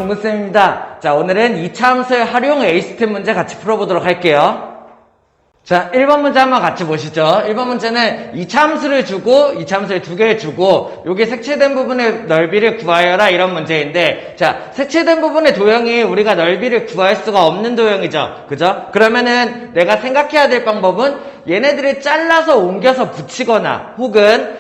정근쌤입니다. 자, 오늘은 이차함수의 활용 에이스템 문제 같이 풀어보도록 할게요. 자, 1번 문제 한번 같이 보시죠. 1번 문제는 이차함수를 주고, 이차함수를 두 개를 주고, 여기 색채된 부분의 넓이를 구하여라, 이런 문제인데, 자, 색채된 부분의 도형이 우리가 넓이를 구할 수가 없는 도형이죠. 그죠? 그러면은 내가 생각해야 될 방법은 얘네들을 잘라서 옮겨서 붙이거나, 혹은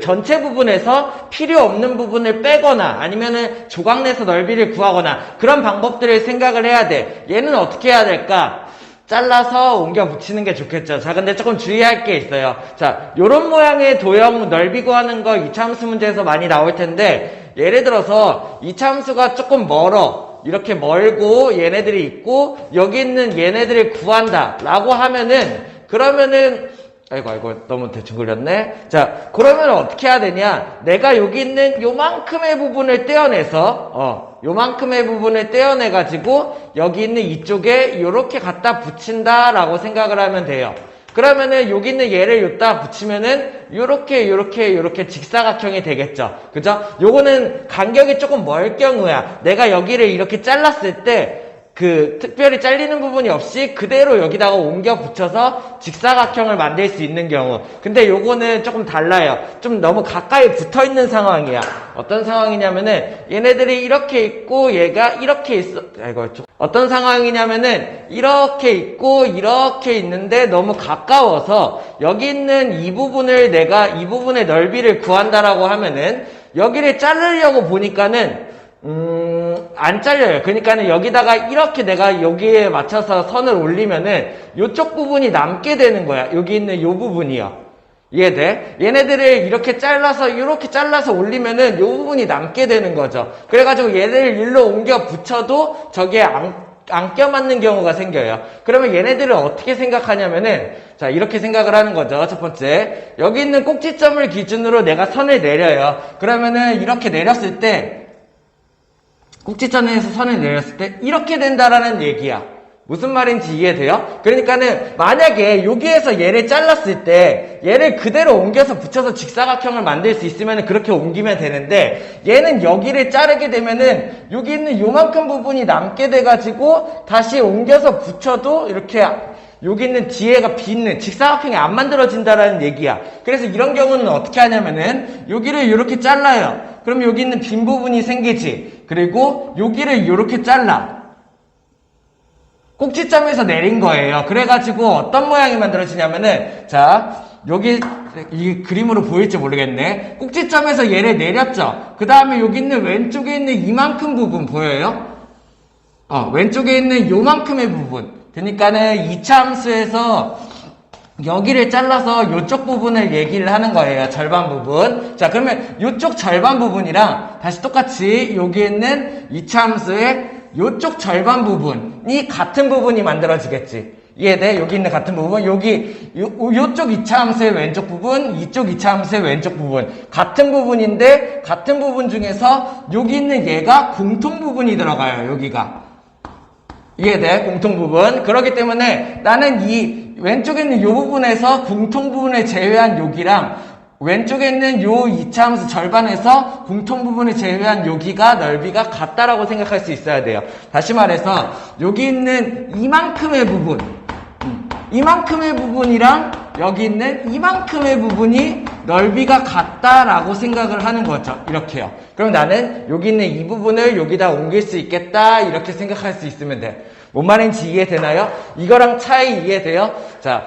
전체 부분에서 필요 없는 부분을 빼거나, 아니면은 조각 내서 넓이를 구하거나, 그런 방법들을 생각을 해야 돼. 얘는 어떻게 해야 될까? 잘라서 옮겨 붙이는 게 좋겠죠. 자, 근데 조금 주의할 게 있어요. 자, 요런 모양의 도형 넓이 구하는 거 이차함수 문제에서 많이 나올 텐데, 예를 들어서 이차함수가 조금 멀어. 이렇게 멀고 얘네들이 있고 여기 있는 얘네들을 구한다 라고 하면은, 그러면은 아이고 너무 대충 그렸네. 자, 그러면 어떻게 해야 되냐, 내가 여기 있는 요만큼의 부분을 떼어내서 요만큼의 부분을 떼어내가지고 여기 있는 이쪽에 요렇게 갖다 붙인다 라고 생각을 하면 돼요. 그러면은 여기 있는 얘를 여기다 붙이면은 요렇게 직사각형이 되겠죠. 그죠? 요거는 간격이 조금 멀 경우야. 내가 여기를 이렇게 잘랐을 때 특별히 잘리는 부분이 없이 그대로 여기다가 옮겨 붙여서 직사각형을 만들 수 있는 경우. 근데 요거는 조금 달라요. 좀 너무 가까이 붙어 있는 상황이야. 어떤 상황이냐면은 얘네들이 이렇게 있고 얘가 이렇게 있어. 어떤 상황이냐면은 이렇게 있고 이렇게 있는데 너무 가까워서 여기 있는 이 부분을 내가 이 부분의 넓이를 구한다라고 하면은 여기를 자르려고 보니까는 안 잘려요. 그러니까는 여기다가 이렇게 내가 여기에 맞춰서 선을 올리면은 요쪽 부분이 남게 되는 거야. 여기 있는 요 부분이요. 이해돼? 얘네들을 이렇게 잘라서 올리면은 요 부분이 남게 되는 거죠. 그래가지고 얘네를 일로 옮겨 붙여도 저기에 안 껴맞는 경우가 생겨요. 그러면 얘네들을 어떻게 생각하냐면은, 자, 이렇게 생각을 하는 거죠. 첫 번째, 여기 있는 꼭지점을 기준으로 내가 선을 내려요. 그러면은 이렇게 내렸을 때, 꼭지점에서 선을 내렸을 때 이렇게 된다라는 얘기야. 무슨 말인지 이해돼요? 그러니까는 만약에 여기에서 얘를 잘랐을 때 얘를 그대로 옮겨서 붙여서 직사각형을 만들 수 있으면 그렇게 옮기면 되는데, 얘는 여기를 자르게 되면은 여기 있는 요만큼 부분이 남게 돼가지고 다시 옮겨서 붙여도 이렇게 여기 있는 뒤에가 비는 직사각형이 안 만들어진다라는 얘기야. 그래서 이런 경우는 어떻게 하냐면은 여기를 이렇게 잘라요. 그럼 여기 있는 빈 부분이 생기지. 그리고 여기를 이렇게 잘라. 꼭지점에서 내린 거예요. 그래가지고 어떤 모양이 만들어지냐면은, 자, 여기 이 그림으로 보일지 모르겠네. 꼭지점에서 얘를 내렸죠. 그 다음에 여기 있는 왼쪽에 있는 이만큼 부분 보여요? 왼쪽에 있는 요만큼의 부분. 그러니까는 이차함수에서 여기를 잘라서 이쪽 부분을 얘기를 하는 거예요. 절반 부분. 자, 그러면 이쪽 절반 부분이랑 다시 똑같이 여기 있는 이차함수의 이쪽 절반 부분이 같은 부분이 만들어지겠지. 이해돼? 여기 있는 같은 부분, 요쪽 이차함수의 왼쪽 부분, 이쪽 이차함수의 왼쪽 부분. 같은 부분인데, 같은 부분 중에서 여기 있는 얘가 공통 부분이 들어가요, 여기가. 이해돼? 공통 부분. 그렇기 때문에 나는 이 왼쪽에 있는 요 부분에서 공통 부분을 제외한 여기랑 왼쪽에 있는 요 이차함수 절반에서 공통 부분을 제외한 여기가 넓이가 같다라고 생각할 수 있어야 돼요. 다시 말해서 여기 있는 이만큼의 부분, 이만큼의 부분이랑 여기 있는 이만큼의 부분이 넓이가 같다라고 생각을 하는 거죠. 이렇게요. 그럼 나는 여기 있는 이 부분을 여기다 옮길 수 있겠다, 이렇게 생각할 수 있으면 돼. 뭔 말인지 이해되나요? 이거랑 차이 이해돼요? 자,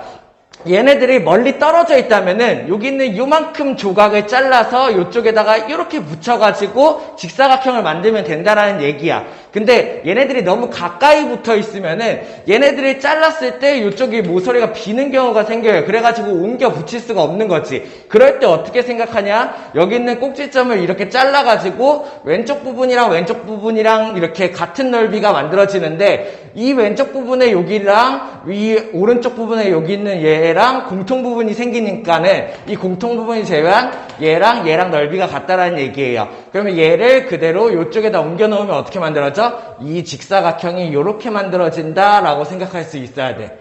얘네들이 멀리 떨어져 있다면은 여기 있는 요만큼 조각을 잘라서 이쪽에다가 이렇게 붙여가지고 직사각형을 만들면 된다라는 얘기야. 근데 얘네들이 너무 가까이 붙어 있으면은 얘네들이 잘랐을 때 이쪽이 모서리가 비는 경우가 생겨요. 그래가지고 옮겨 붙일 수가 없는 거지. 그럴 때 어떻게 생각하냐? 여기 있는 꼭지점을 이렇게 잘라가지고 왼쪽 부분이랑 이렇게 같은 넓이가 만들어지는데, 이 왼쪽 부분에 여기랑 이 오른쪽 부분에 여기 있는 얘랑 공통 부분이 생기니까는 이 공통 부분이 제외한 얘랑 넓이가 같다라는 얘기예요. 그러면 얘를 그대로 이쪽에다 옮겨 놓으면 어떻게 만들어져? 이 직사각형이 이렇게 만들어진다라고 생각할 수 있어야 돼.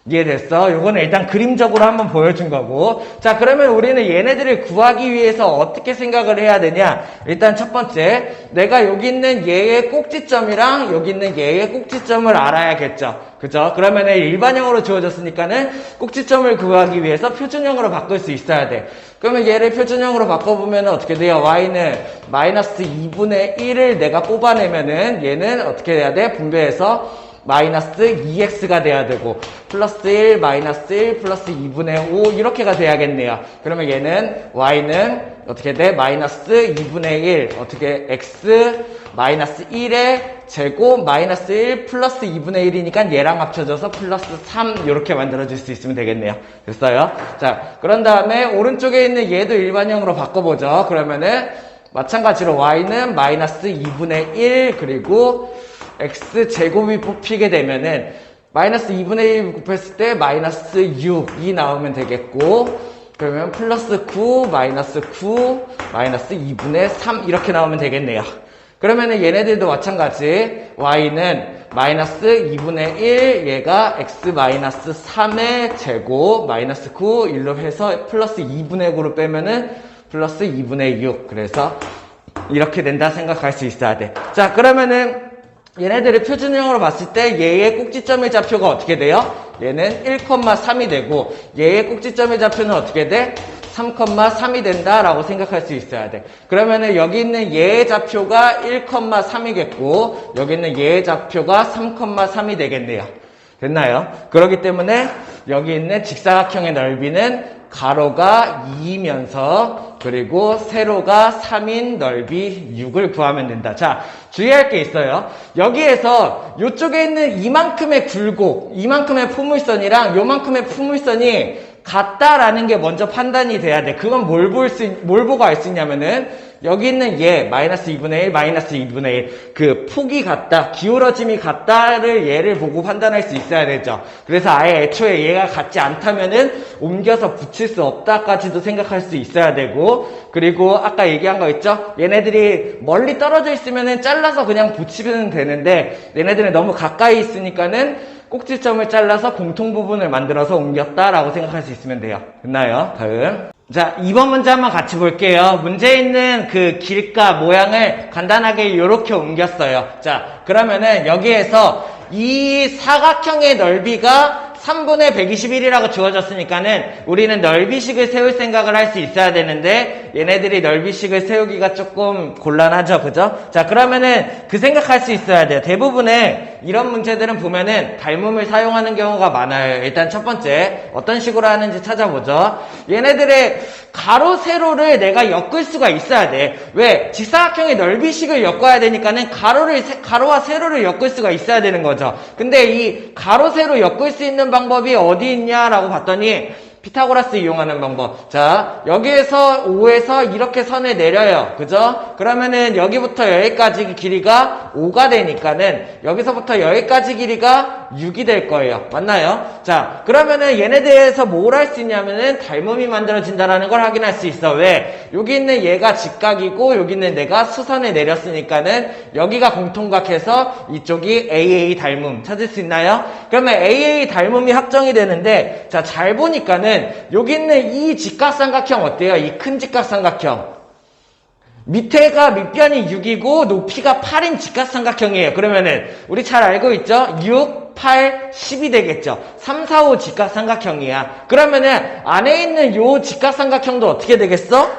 이해됐어? 요거는 일단 그림적으로 한번 보여준 거고. 자, 그러면 우리는 얘네들을 구하기 위해서 어떻게 생각을 해야 되냐? 일단 첫 번째, 내가 여기 있는 얘의 꼭지점이랑 여기 있는 얘의 꼭지점을 알아야겠죠. 그죠? 그러면은 일반형으로 주어졌으니까는 꼭지점을 구하기 위해서 표준형으로 바꿀 수 있어야 돼. 그러면 얘를 표준형으로 바꿔보면 어떻게 돼요? y는 마이너스 2분의 1을 내가 뽑아내면은 얘는 어떻게 돼야 돼? 분배해서 마이너스 2x가 돼야 되고 플러스 1, 마이너스 1, 플러스 2분의 5 이렇게가 돼야겠네요. 그러면 얘는 y는 어떻게 돼? 마이너스 2분의 1 어떻게 x 마이너스 1의 제곱 마이너스 1 플러스 2분의 1이니까 얘랑 합쳐져서 플러스 3 이렇게 만들어줄 수 있으면 되겠네요. 됐어요? 자, 그런 다음에 오른쪽에 있는 얘도 일반형으로 바꿔보죠. 그러면은 마찬가지로 y는 마이너스 2분의 1 그리고 x제곱이 뽑히게 되면은 마이너스 2분의 1 곱했을 때 마이너스 6이 나오면 되겠고 그러면 플러스 9 마이너스 9 마이너스 2분의 3 이렇게 나오면 되겠네요. 그러면은 얘네들도 마찬가지 y는 마이너스 2분의 1 얘가 x 마이너스 3의 제곱 마이너스 9 1로 해서 플러스 2분의 9로 빼면은 플러스 2분의 6 그래서 이렇게 된다 생각할 수 있어야 돼. 자, 그러면은 얘네들을 표준형으로 봤을 때 얘의 꼭지점의 좌표가 어떻게 돼요? 얘는 1,3이 되고 얘의 꼭지점의 좌표는 어떻게 돼? 3,3이 된다라고 생각할 수 있어야 돼. 그러면은 여기 있는 얘의 좌표가 1,3이겠고 여기 있는 얘의 좌표가 3,3이 되겠네요. 됐나요? 그렇기 때문에 여기 있는 직사각형의 넓이는 가로가 2이면서 그리고 세로가 3인 넓이 6을 구하면 된다. 자, 주의할 게 있어요. 여기에서 이쪽에 있는 이만큼의 굴곡, 이만큼의 포물선이랑 요만큼의 포물선이 같다라는 게 먼저 판단이 돼야 돼. 그건 뭘 보고 알 수 있냐면은 여기 있는 얘 마이너스 2분의 1 마이너스 2분의 1 그 폭이 같다 기울어짐이 같다를 얘를 보고 판단할 수 있어야 되죠. 그래서 아예 애초에 얘가 같지 않다면은 옮겨서 붙일 수 없다까지도 생각할 수 있어야 되고 그리고 아까 얘기한 거 있죠. 얘네들이 멀리 떨어져 있으면은 잘라서 그냥 붙이면 되는데 얘네들은 너무 가까이 있으니까는 꼭지점을 잘라서 공통 부분을 만들어서 옮겼다라고 생각할 수 있으면 돼요. 됐나요? 다음. 자, 2번 문제 한번 같이 볼게요. 문제에 있는 그 길가 모양을 간단하게 이렇게 옮겼어요. 자, 그러면은 여기에서 이 사각형의 넓이가 3분의 121이라고 주어졌으니까는 우리는 넓이식을 세울 생각을 할 수 있어야 되는데 얘네들이 넓이식을 세우기가 조금 곤란하죠. 그죠? 자, 그러면은 그 생각할 수 있어야 돼요. 대부분의 이런 문제들은 보면은 닮음을 사용하는 경우가 많아요. 일단 첫 번째 어떤 식으로 하는지 찾아보죠. 얘네들의 가로 세로를 내가 엮을 수가 있어야 돼. 왜? 직사각형의 넓이식을 엮어야 되니까는 가로와 세로를 엮을 수가 있어야 되는 거죠. 근데 이 가로 세로 엮을 수 있는 방법이 어디 있냐라고 봤더니 피타고라스 이용하는 방법. 자, 여기에서 5에서 이렇게 선을 내려요. 그죠? 그러면은 여기부터 여기까지 길이가 5가 되니까는 여기서부터 여기까지 길이가 6이 될 거예요. 맞나요? 자, 그러면은 얘네들에서 뭘 할 수 있냐면은 닮음이 만들어진다라는 걸 확인할 수 있어. 왜? 여기 있는 얘가 직각이고 여기 있는 내가 수선을 내렸으니까는 여기가 공통각해서 이쪽이 AA 닮음 찾을 수 있나요? 그러면 AA 닮음이 확정이 되는데 자, 잘 보니까는 여기 있는 이 직각삼각형 어때요? 이 큰 직각삼각형 밑에가 밑변이 6이고 높이가 8인 직각삼각형이에요. 그러면은 우리 잘 알고 있죠? 6, 8, 10이 되겠죠. 3, 4, 5 직각삼각형이야. 그러면은 안에 있는 요 직각삼각형도 어떻게 되겠어?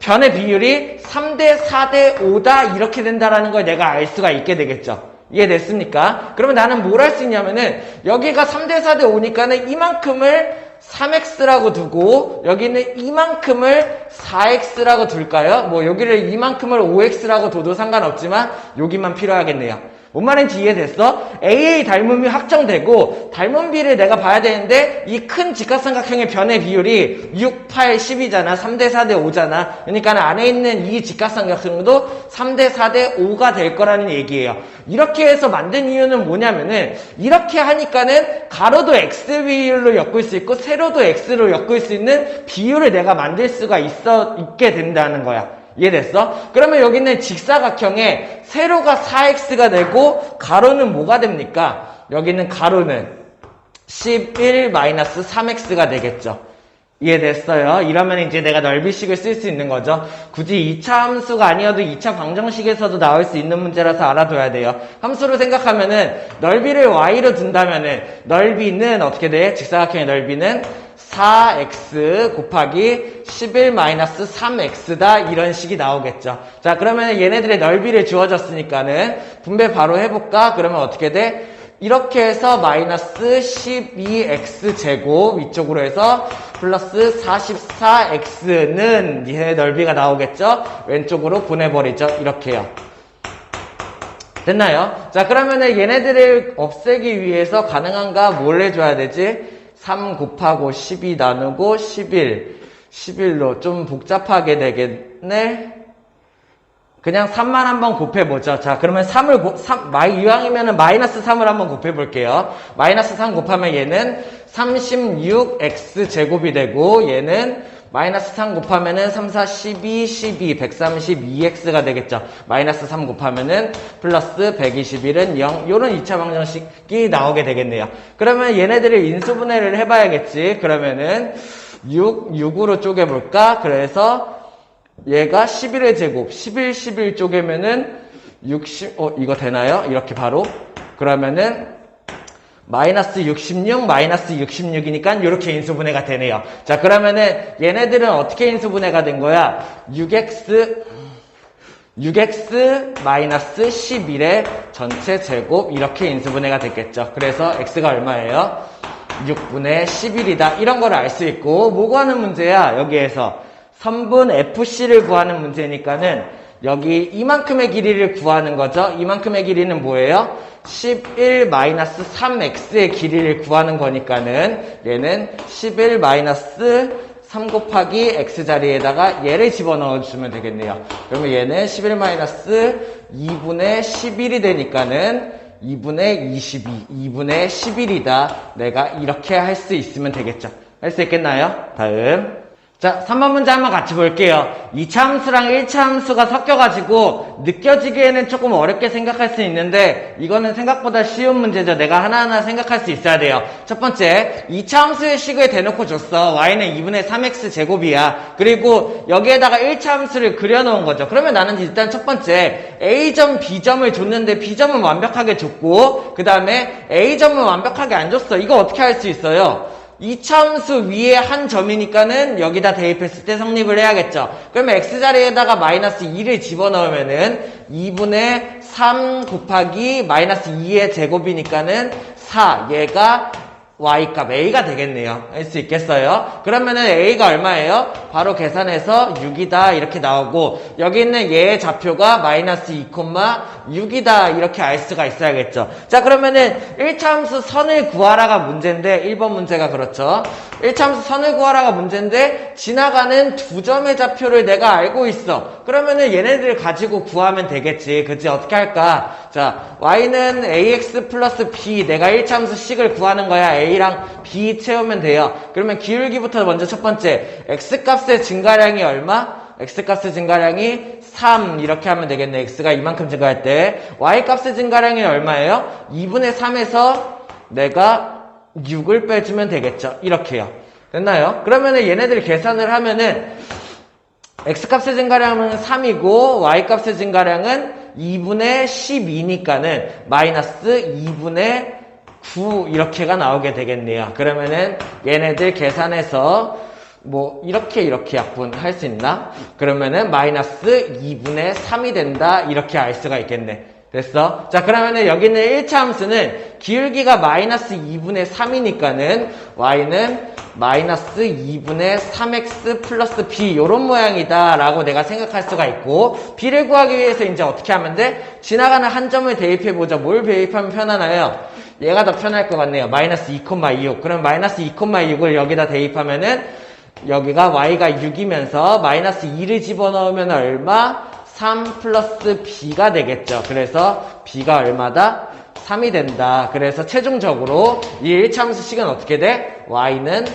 변의 비율이 3대 4대 5다 이렇게 된다라는 걸 내가 알 수가 있게 되겠죠. 이해됐습니까? 그러면 나는 뭘 할 수 있냐면은 여기가 3대 4대 5니까는 이만큼을 3x라고 두고 여기는 이만큼을 4x라고 둘까요? 뭐 여기를 이만큼을 5x라고 둬도 상관없지만 여기만 필요하겠네요. 뭔 말인지 이해됐어? AA 닮음이 확정되고 닮음비를 내가 봐야 되는데 이 큰 직각삼각형의 변의 비율이 6, 8, 10이잖아. 3대 4대 5잖아. 그러니까 안에 있는 이 직각삼각형도 3대 4대 5가 될 거라는 얘기예요. 이렇게 해서 만든 이유는 뭐냐면은 이렇게 하니까는 가로도 x 비율로 엮을 수 있고 세로도 x로 엮을 수 있는 비율을 내가 만들 수가 있게 된다는 거야. 이해됐어? 그러면 여기는 직사각형에 세로가 4x가 되고 가로는 뭐가 됩니까? 여기는 가로는 11 마이너스 3x가 되겠죠. 이해됐어요? 이러면 이제 내가 넓이식을 쓸 수 있는 거죠. 굳이 2차 함수가 아니어도 2차 방정식에서도 나올 수 있는 문제라서 알아둬야 돼요. 함수로 생각하면은 넓이를 y로 둔다면은 넓이는 어떻게 돼? 직사각형의 넓이는 4x 곱하기 11 마이너스 3x다 이런 식이 나오겠죠. 자, 그러면 얘네들의 넓이를 주어졌으니까는 분배 바로 해볼까? 그러면 어떻게 돼? 이렇게 해서 마이너스 12x 제곱 위쪽으로 해서 플러스 44x는 얘 넓이가 나오겠죠? 왼쪽으로 보내버리죠. 이렇게요. 됐나요? 자, 그러면은 얘네들을 없애기 위해서 가능한가? 뭘 해줘야 되지? 3 곱하고 12 나누고 11로 좀 복잡하게 되겠네? 그냥 3만 한번 곱해보죠. 자, 그러면 이왕이면은 마이너스 3을 한번 곱해볼게요. 마이너스 3 곱하면 얘는 36x 제곱이 되고, 얘는 마이너스 3 곱하면은 3, 4, 12, 132x가 되겠죠. 마이너스 3 곱하면은 플러스 121은 0. 요런 2차 방정식이 나오게 되겠네요. 그러면 얘네들을 인수분해를 해봐야겠지. 그러면은 6으로 쪼개볼까? 그래서 얘가 11의 제곱, 11 쪼개면은 60, 이거 되나요? 이렇게 바로. 그러면은, 마이너스 66, 마이너스 66이니까 이렇게 인수분해가 되네요. 자, 그러면은 얘네들은 어떻게 인수분해가 된 거야? 6x 마이너스 11의 전체 제곱, 이렇게 인수분해가 됐겠죠. 그래서 x가 얼마예요? 6분의 11이다. 이런 걸 알 수 있고, 뭐 구하는 문제야? 여기에서. 선분 FC를 구하는 문제니까는 여기 이만큼의 길이를 구하는 거죠. 이만큼의 길이는 뭐예요? 11-3x의 길이를 구하는 거니까는 얘는 11-3 곱하기 x 자리에다가 얘를 집어넣어 주면 되겠네요. 그러면 얘는 11-2분의 11이 되니까는 2분의 22, 2분의 11이다. 내가 이렇게 할 수 있으면 되겠죠. 할 수 있겠나요? 다음. 자, 3번 문제 한번 같이 볼게요. 2차 함수랑 1차 함수가 섞여가지고 느껴지기에는 조금 어렵게 생각할 수 있는데 이거는 생각보다 쉬운 문제죠. 내가 하나하나 생각할 수 있어야 돼요. 첫 번째, 2차 함수의 식을 대놓고 줬어. y는 2분의 3x 제곱이야. 그리고 여기에다가 1차 함수를 그려놓은 거죠. 그러면 나는 일단 첫 번째 a점, b점을 줬는데 b점은 완벽하게 줬고 그 다음에 a점은 완벽하게 안 줬어. 이거 어떻게 할 수 있어요? 2차 함수 위에 한 점이니까는 여기다 대입했을 때 성립을 해야겠죠. 그러면 x자리에다가 마이너스 2를 집어넣으면은 2분의 3 곱하기 마이너스 2의 제곱이니까는 4. 얘가 y값 a가 되겠네요. 할 수 있겠어요? 그러면은 a가 얼마예요? 바로 계산해서 6이다 이렇게 나오고 여기 있는 얘의 좌표가 마이너스 2,6이다 이렇게 알 수가 있어야겠죠. 자, 그러면은 1차 함수 선을 구하라가 문제인데 1번 문제가 그렇죠. 1차 함수 선을 구하라가 문제인데 지나가는 두 점의 좌표를 내가 알고 있어. 그러면은 얘네들을 가지고 구하면 되겠지. 그치? 어떻게 할까? 자, y는 ax 플러스 b, 내가 1차 함수 식을 구하는 거야. a랑 b 채우면 돼요. 그러면 기울기부터 먼저 첫 번째, x값의 증가량이 얼마? x값의 증가량이 3 이렇게 하면 되겠네. x가 이만큼 증가할 때 y값의 증가량이 얼마예요? 2분의 3에서 내가 6을 빼주면 되겠죠. 이렇게요. 됐나요? 그러면은 얘네들 계산을 하면은 x값의 증가량은 3이고 y값의 증가량은 2분의 12니까는 마이너스 2분의 9 이렇게가 나오게 되겠네요. 그러면은 얘네들 계산해서 뭐 이렇게 약분할 수 있나? 그러면은 마이너스 2분의 3이 된다 이렇게 알 수가 있겠네. 됐어? 자, 그러면은 여기 있는 1차 함수는 기울기가 마이너스 2분의 3이니까는 y는 마이너스 2분의 3x 플러스 b 요런 모양이다 라고 내가 생각할 수가 있고 b를 구하기 위해서 이제 어떻게 하면 돼? 지나가는 한 점을 대입해보자. 뭘 대입하면 편하나요? 얘가 더 편할 것 같네요. 마이너스 2,26. 그럼 마이너스 2,6을 여기다 대입하면은 여기가 y가 6이면서 마이너스 2를 집어넣으면 얼마? 3 플러스 b가 되겠죠. 그래서 b가 얼마다? 3이 된다. 그래서 최종적으로 이 1차 함수식은 어떻게 돼? y는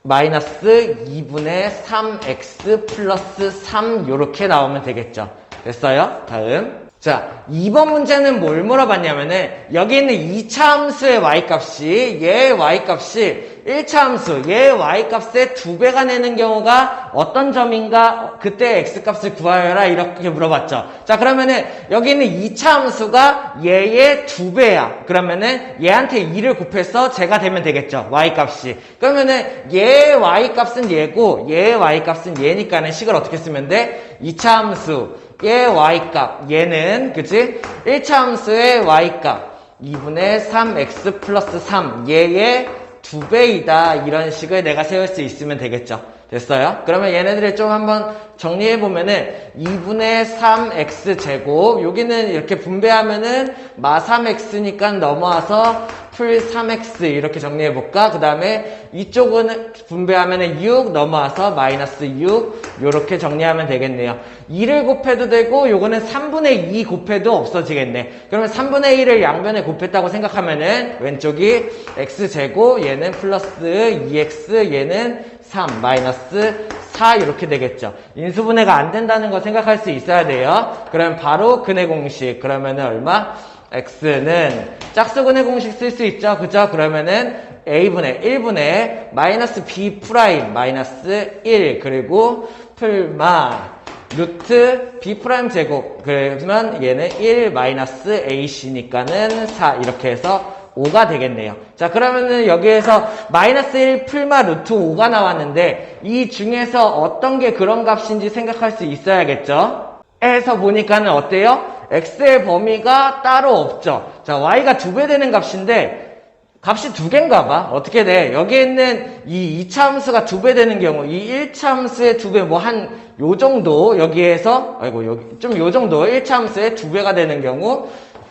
마이너스 2분의 3x 플러스 3 요렇게 나오면 되겠죠. 됐어요? 다음. 자, 2번 문제는 뭘 물어봤냐면은 여기 있는 2차 함수의 y값이 얘의 y값이 1차 함수 얘의 y값의 2배가 되는 경우가 어떤 점인가 그때 x값을 구하여라 이렇게 물어봤죠. 자, 그러면은 여기 있는 2차 함수가 얘의 2배야. 그러면은 얘한테 2를 곱해서 제가 되면 되겠죠. y값이. 그러면은 얘의 y값은 얘고 얘의 y값은 얘니까는 식을 어떻게 쓰면 돼? 2차 함수 얘 y값 얘는 그치? 1차 함수의 y값 2분의 3x 플러스 3 얘의 2배이다 이런 식을 내가 세울 수 있으면 되겠죠. 됐어요? 그러면 얘네들을 좀 한번 정리해보면은 2분의 3x 제곱 여기는 이렇게 분배하면은 마 3x니까 넘어와서 풀 3x 이렇게 정리해볼까? 그 다음에 이쪽은 분배하면은 6 넘어와서 마이너스 6 요렇게 정리하면 되겠네요. 2를 곱해도 되고 요거는 3분의 2 곱해도 없어지겠네. 그러면 3분의 1을 양변에 곱했다고 생각하면은 왼쪽이 x제곱 얘는 플러스 2x 얘는 3 마이너스 4 이렇게 되겠죠. 인수분해가 안 된다는 거 생각할 수 있어야 돼요. 그러면 바로 근해 공식 그러면은 얼마? x는 짝수근해 공식 쓸 수 있죠. 그죠? 그러면은 a분의 1분의 마이너스 b 프라임 마이너스 1 그리고 풀마 루트 b 프라임 제곱 그러면 얘는 1 마이너스 ac니까는 4 이렇게 해서 5가 되겠네요. 자, 그러면은 여기에서 마이너스 1 풀마 루트 5가 나왔는데 이 중에서 어떤 게 그런 값인지 생각할 수 있어야겠죠. 에서 보니까는 어때요? x의 범위가 따로 없죠. 자, y가 2배 되는 값인데 값이 2개인가 봐. 어떻게 돼? 여기에 있는 이 2차 함수가 2배 되는 경우 이 1차 함수의 2배 뭐 한 요 정도 여기에서 아이고 여기 좀 요 정도 1차 함수의 2배가 되는 경우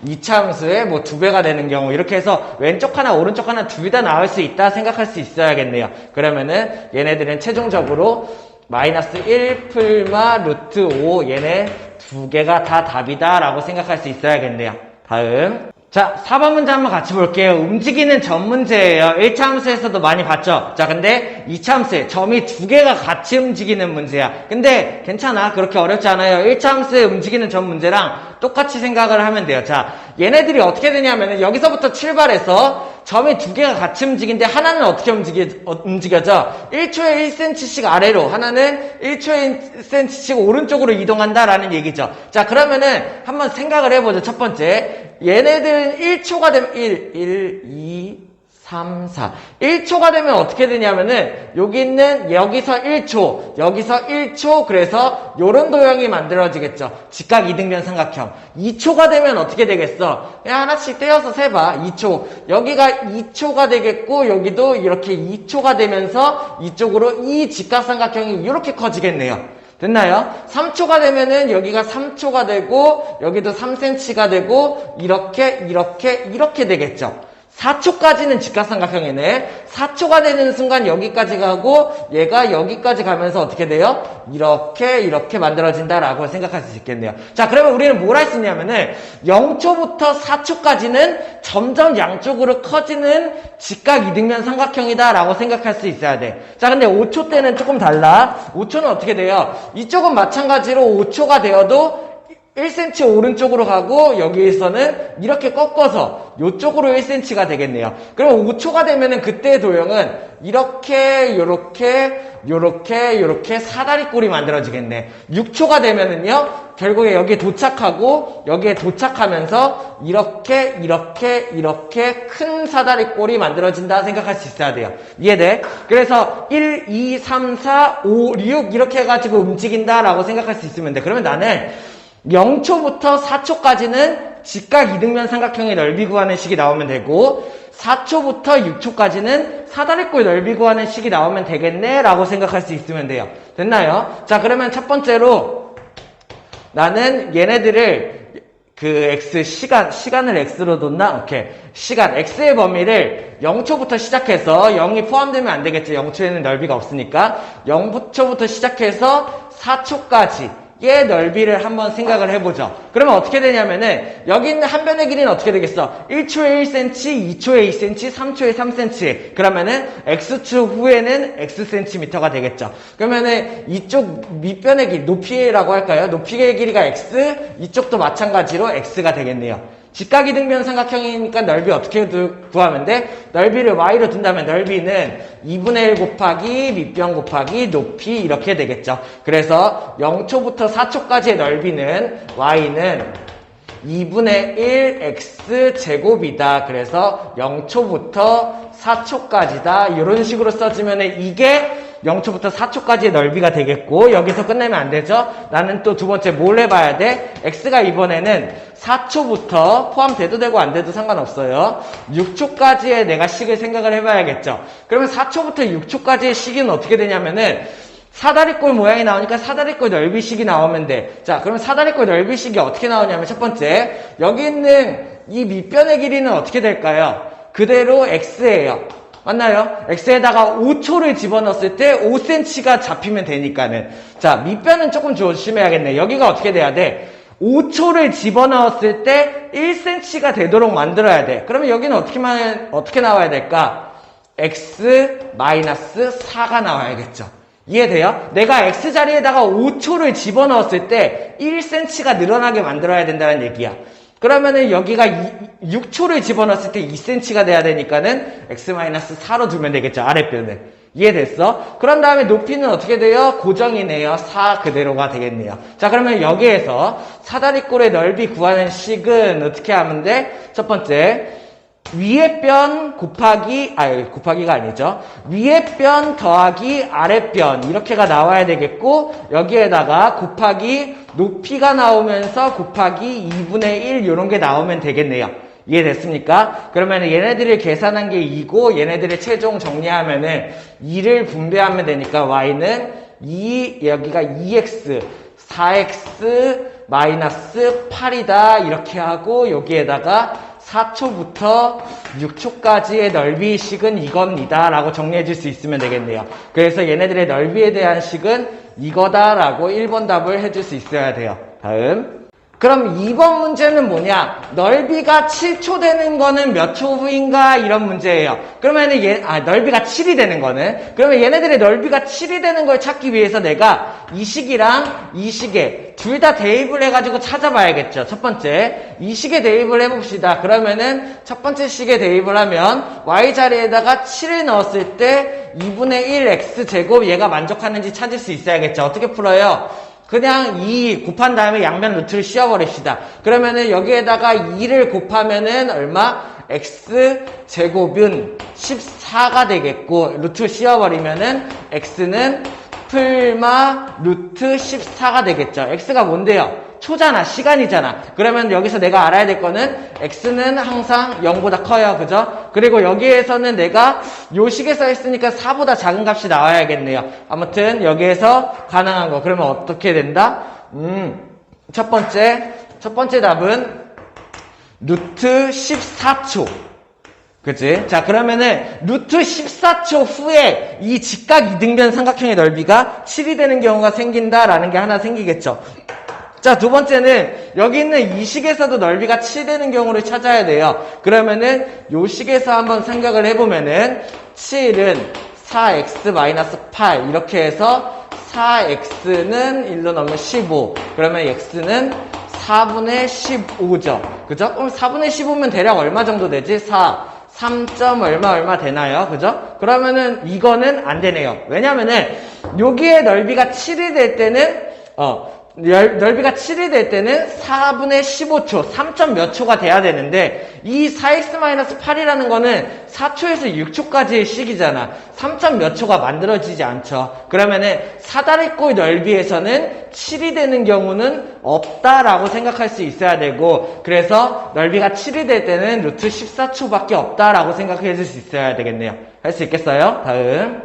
2차 함수의 뭐 2배가 되는 경우 이렇게 해서 왼쪽 하나 오른쪽 하나 둘 다 나올 수 있다 생각할 수 있어야겠네요. 그러면은 얘네들은 최종적으로 마이너스 1 풀마 루트 5 얘네 2개가 다 답이다 라고 생각할 수 있어야겠네요. 다음 자 4번 문제 한번 같이 볼게요. 움직이는 점 문제예요. 1차 함수에서도 많이 봤죠. 자 근데 2차 함수에 점이 2개가 같이 움직이는 문제야. 근데 괜찮아. 그렇게 어렵지 않아요. 1차 함수에 움직이는 점 문제랑 똑같이 생각을 하면 돼요. 자 얘네들이 어떻게 되냐면은 여기서부터 출발해서 점이 2개가 같이 움직이는데 하나는 어떻게 움직여져? 1초에 1cm씩 아래로 하나는 1초에 1cm씩 오른쪽으로 이동한다라는 얘기죠. 자 그러면은 한번 생각을 해보죠. 첫 번째 얘네들은 1초가 되면 1, 2, 3, 4 1초가 되면 어떻게 되냐면은 여기 있는 여기서 1초 여기서 1초 그래서 요런 도형이 만들어지겠죠. 직각 이등변 삼각형 2초가 되면 어떻게 되겠어? 그냥 하나씩 떼어서 세봐. 2초 여기가 2초가 되겠고 여기도 이렇게 2초가 되면서 이쪽으로 이 직각 삼각형이 이렇게 커지겠네요. 됐나요? 3초가 되면은 여기가 3초가 되고 여기도 3cm가 되고 이렇게 되겠죠. 4초까지는 직각삼각형이네. 4초가 되는 순간 여기까지 가고 얘가 여기까지 가면서 어떻게 돼요? 이렇게 만들어진다라고 생각할 수 있겠네요. 자, 그러면 우리는 뭘 할 수 있냐면은 0초부터 4초까지는 점점 양쪽으로 커지는 직각 이등변 삼각형이다라고 생각할 수 있어야 돼. 자, 근데 5초 때는 조금 달라. 5초는 어떻게 돼요? 이쪽은 마찬가지로 5초가 되어도 1cm 오른쪽으로 가고 여기에서는 이렇게 꺾어서 이쪽으로 1cm가 되겠네요. 그럼 5초가 되면은 그때의 도형은 이렇게 사다리꼴이 만들어지겠네. 6초가 되면은요 결국에 여기에 도착하고 여기에 도착하면서 이렇게 큰 사다리꼴이 만들어진다 생각할 수 있어야 돼요. 이해돼? 그래서 1, 2, 3, 4, 5, 6 이렇게 해가지고 움직인다라고 생각할 수 있으면 돼. 그러면 나는 0초부터 4초까지는 직각 이등변 삼각형의 넓이 구하는 식이 나오면 되고 4초부터 6초까지는 사다리꼴 넓이 구하는 식이 나오면 되겠네 라고 생각할 수 있으면 돼요. 됐나요? 자 그러면 첫 번째로 나는 얘네들을 그 시간을 x로 뒀나? 오케이. 시간 x의 범위를 0초부터 시작해서 0이 포함되면 안 되겠죠. 0초에는 넓이가 없으니까 0초부터 시작해서 4초까지 얘 넓이를 한번 생각을 해보죠. 그러면 어떻게 되냐면은 여기 있는 한 변의 길이는 어떻게 되겠어? 1초에 1cm, 2초에 2cm, 3초에 3cm. 그러면은 x축 후에는 xcm가 되겠죠. 그러면은 이쪽 밑변의 길이, 높이라고 할까요? 높이의 길이가 x, 이쪽도 마찬가지로 x가 되겠네요. 직각이등변 삼각형이니까 넓이 어떻게 구하면 돼? 넓이를 y로 둔다면 넓이는 2분의 1 곱하기 밑변 곱하기 높이 이렇게 되겠죠. 그래서 0초부터 4초까지의 넓이는 y는 2분의 1 x 제곱이다. 그래서 0초부터 4초까지다. 이런 식으로 써주면 이게 0초부터 4초까지의 넓이가 되겠고, 여기서 끝내면 안 되죠? 나는 또 두 번째 뭘 해봐야 돼? x가 이번에는 4초부터 포함돼도 되고 안 돼도 상관없어요. 6초까지의 내가 식을 생각을 해봐야겠죠? 그러면 4초부터 6초까지의 식은 어떻게 되냐면은 사다리꼴 모양이 나오니까 사다리꼴 넓이식이 나오면 돼. 자, 그러면 사다리꼴 넓이식이 어떻게 나오냐면 첫 번째, 여기 있는 이 밑변의 길이는 어떻게 될까요? 그대로 x예요. 맞나요? x에다가 5초를 집어넣었을 때 5cm가 잡히면 되니까는. 자, 밑변은 조금 조심해야겠네. 여기가 어떻게 돼야 돼? 5초를 집어넣었을 때 1cm가 되도록 만들어야 돼. 그러면 여기는 어떻게 나와야 될까? x-4가 나와야겠죠. 이해돼요? 내가 x 자리에다가 5초를 집어넣었을 때 1cm가 늘어나게 만들어야 된다는 얘기야. 그러면은 여기가 6초를 집어넣었을 때 2cm가 돼야 되니까는 x-4로 두면 되겠죠. 아랫변을. 이해됐어? 그런 다음에 높이는 어떻게 돼요? 고정이네요. 4 그대로가 되겠네요. 자, 그러면 여기에서 사다리꼴의 넓이 구하는 식은 어떻게 하면 돼? 첫 번째, 위에 변 곱하기가 아니죠. 위에 변 더하기 아래 변 이렇게가 나와야 되겠고, 여기에다가 곱하기 높이가 나오면서 곱하기 2분의 1 이런 게 나오면 되겠네요. 이해됐습니까? 그러면 얘네들을 계산한 게 2고 얘네들의 최종 정리하면은 2를 분배하면 되니까 y는 2, 여기가 2x, 4x 마이너스 8이다 이렇게 하고, 여기에다가 4초부터 6초까지의 넓이식은 이겁니다 라고 정리해 줄 수 있으면 되겠네요. 그래서 얘네들의 넓이에 대한 식은 이거다 라고 1번 답을 해줄 수 있어야 돼요. 다음, 그럼 2번 문제는 뭐냐? 넓이가 7초 되는 거는 몇 초 후인가? 이런 문제예요. 그러면은 넓이가 7이 되는 거는? 그러면 얘네들의 넓이가 7이 되는 걸 찾기 위해서 내가 이 식이랑 이 식에 둘 다 대입을 해가지고 찾아봐야겠죠. 첫 번째, 이 식에 대입을 해봅시다. 그러면은 첫 번째 식에 대입을 하면 y 자리에다가 7을 넣었을 때 2분의 1 x제곱 얘가 만족하는지 찾을 수 있어야겠죠. 어떻게 풀어요? 그냥 2 곱한 다음에 양면 루트를 씌워버립시다. 그러면은 여기에다가 2를 곱하면은 얼마? x제곱은 14가 되겠고, 루트 씌워버리면은 x는 풀마 루트 14가 되겠죠. x가 뭔데요? 초잖아, 시간이잖아. 그러면 여기서 내가 알아야 될 거는 x는 항상 0보다 커요. 그죠? 그리고 여기에서는 내가 요 식에서 했으니까 4보다 작은 값이 나와야겠네요. 아무튼 여기에서 가능한 거. 그러면 어떻게 된다? 첫 번째 답은 루트 14초. 그치? 자, 그러면은 루트 14초 후에 이 직각 이등변 삼각형의 넓이가 7이 되는 경우가 생긴다라는 게 하나 생기겠죠. 자, 두 번째는 여기 있는 이 식에서도 넓이가 7 되는 경우를 찾아야 돼요. 그러면은 요 식에서 한번 생각을 해보면은 7은 4x-8 이렇게 해서 4x는 1로 넣으면 15. 그러면 x는 4분의 15죠. 그죠? 그럼 4분의 15면 대략 얼마 정도 되지? 3. 얼마 되나요? 그죠? 그러면은 이거는 안 되네요. 왜냐면은 여기에 넓이가 7이 될 때는 넓이가 7이 될 때는 4분의 15초, 3점 몇 초가 돼야 되는데, 이 4x-8이라는 거는 4초에서 6초까지의 식이잖아. 3점 몇 초가 만들어지지 않죠. 그러면은 사다리꼴 넓이에서는 7이 되는 경우는 없다라고 생각할 수 있어야 되고, 그래서 넓이가 7이 될 때는 루트 14초밖에 없다라고 생각해 줄 수 있어야 되겠네요. 할 수 있겠어요? 다음.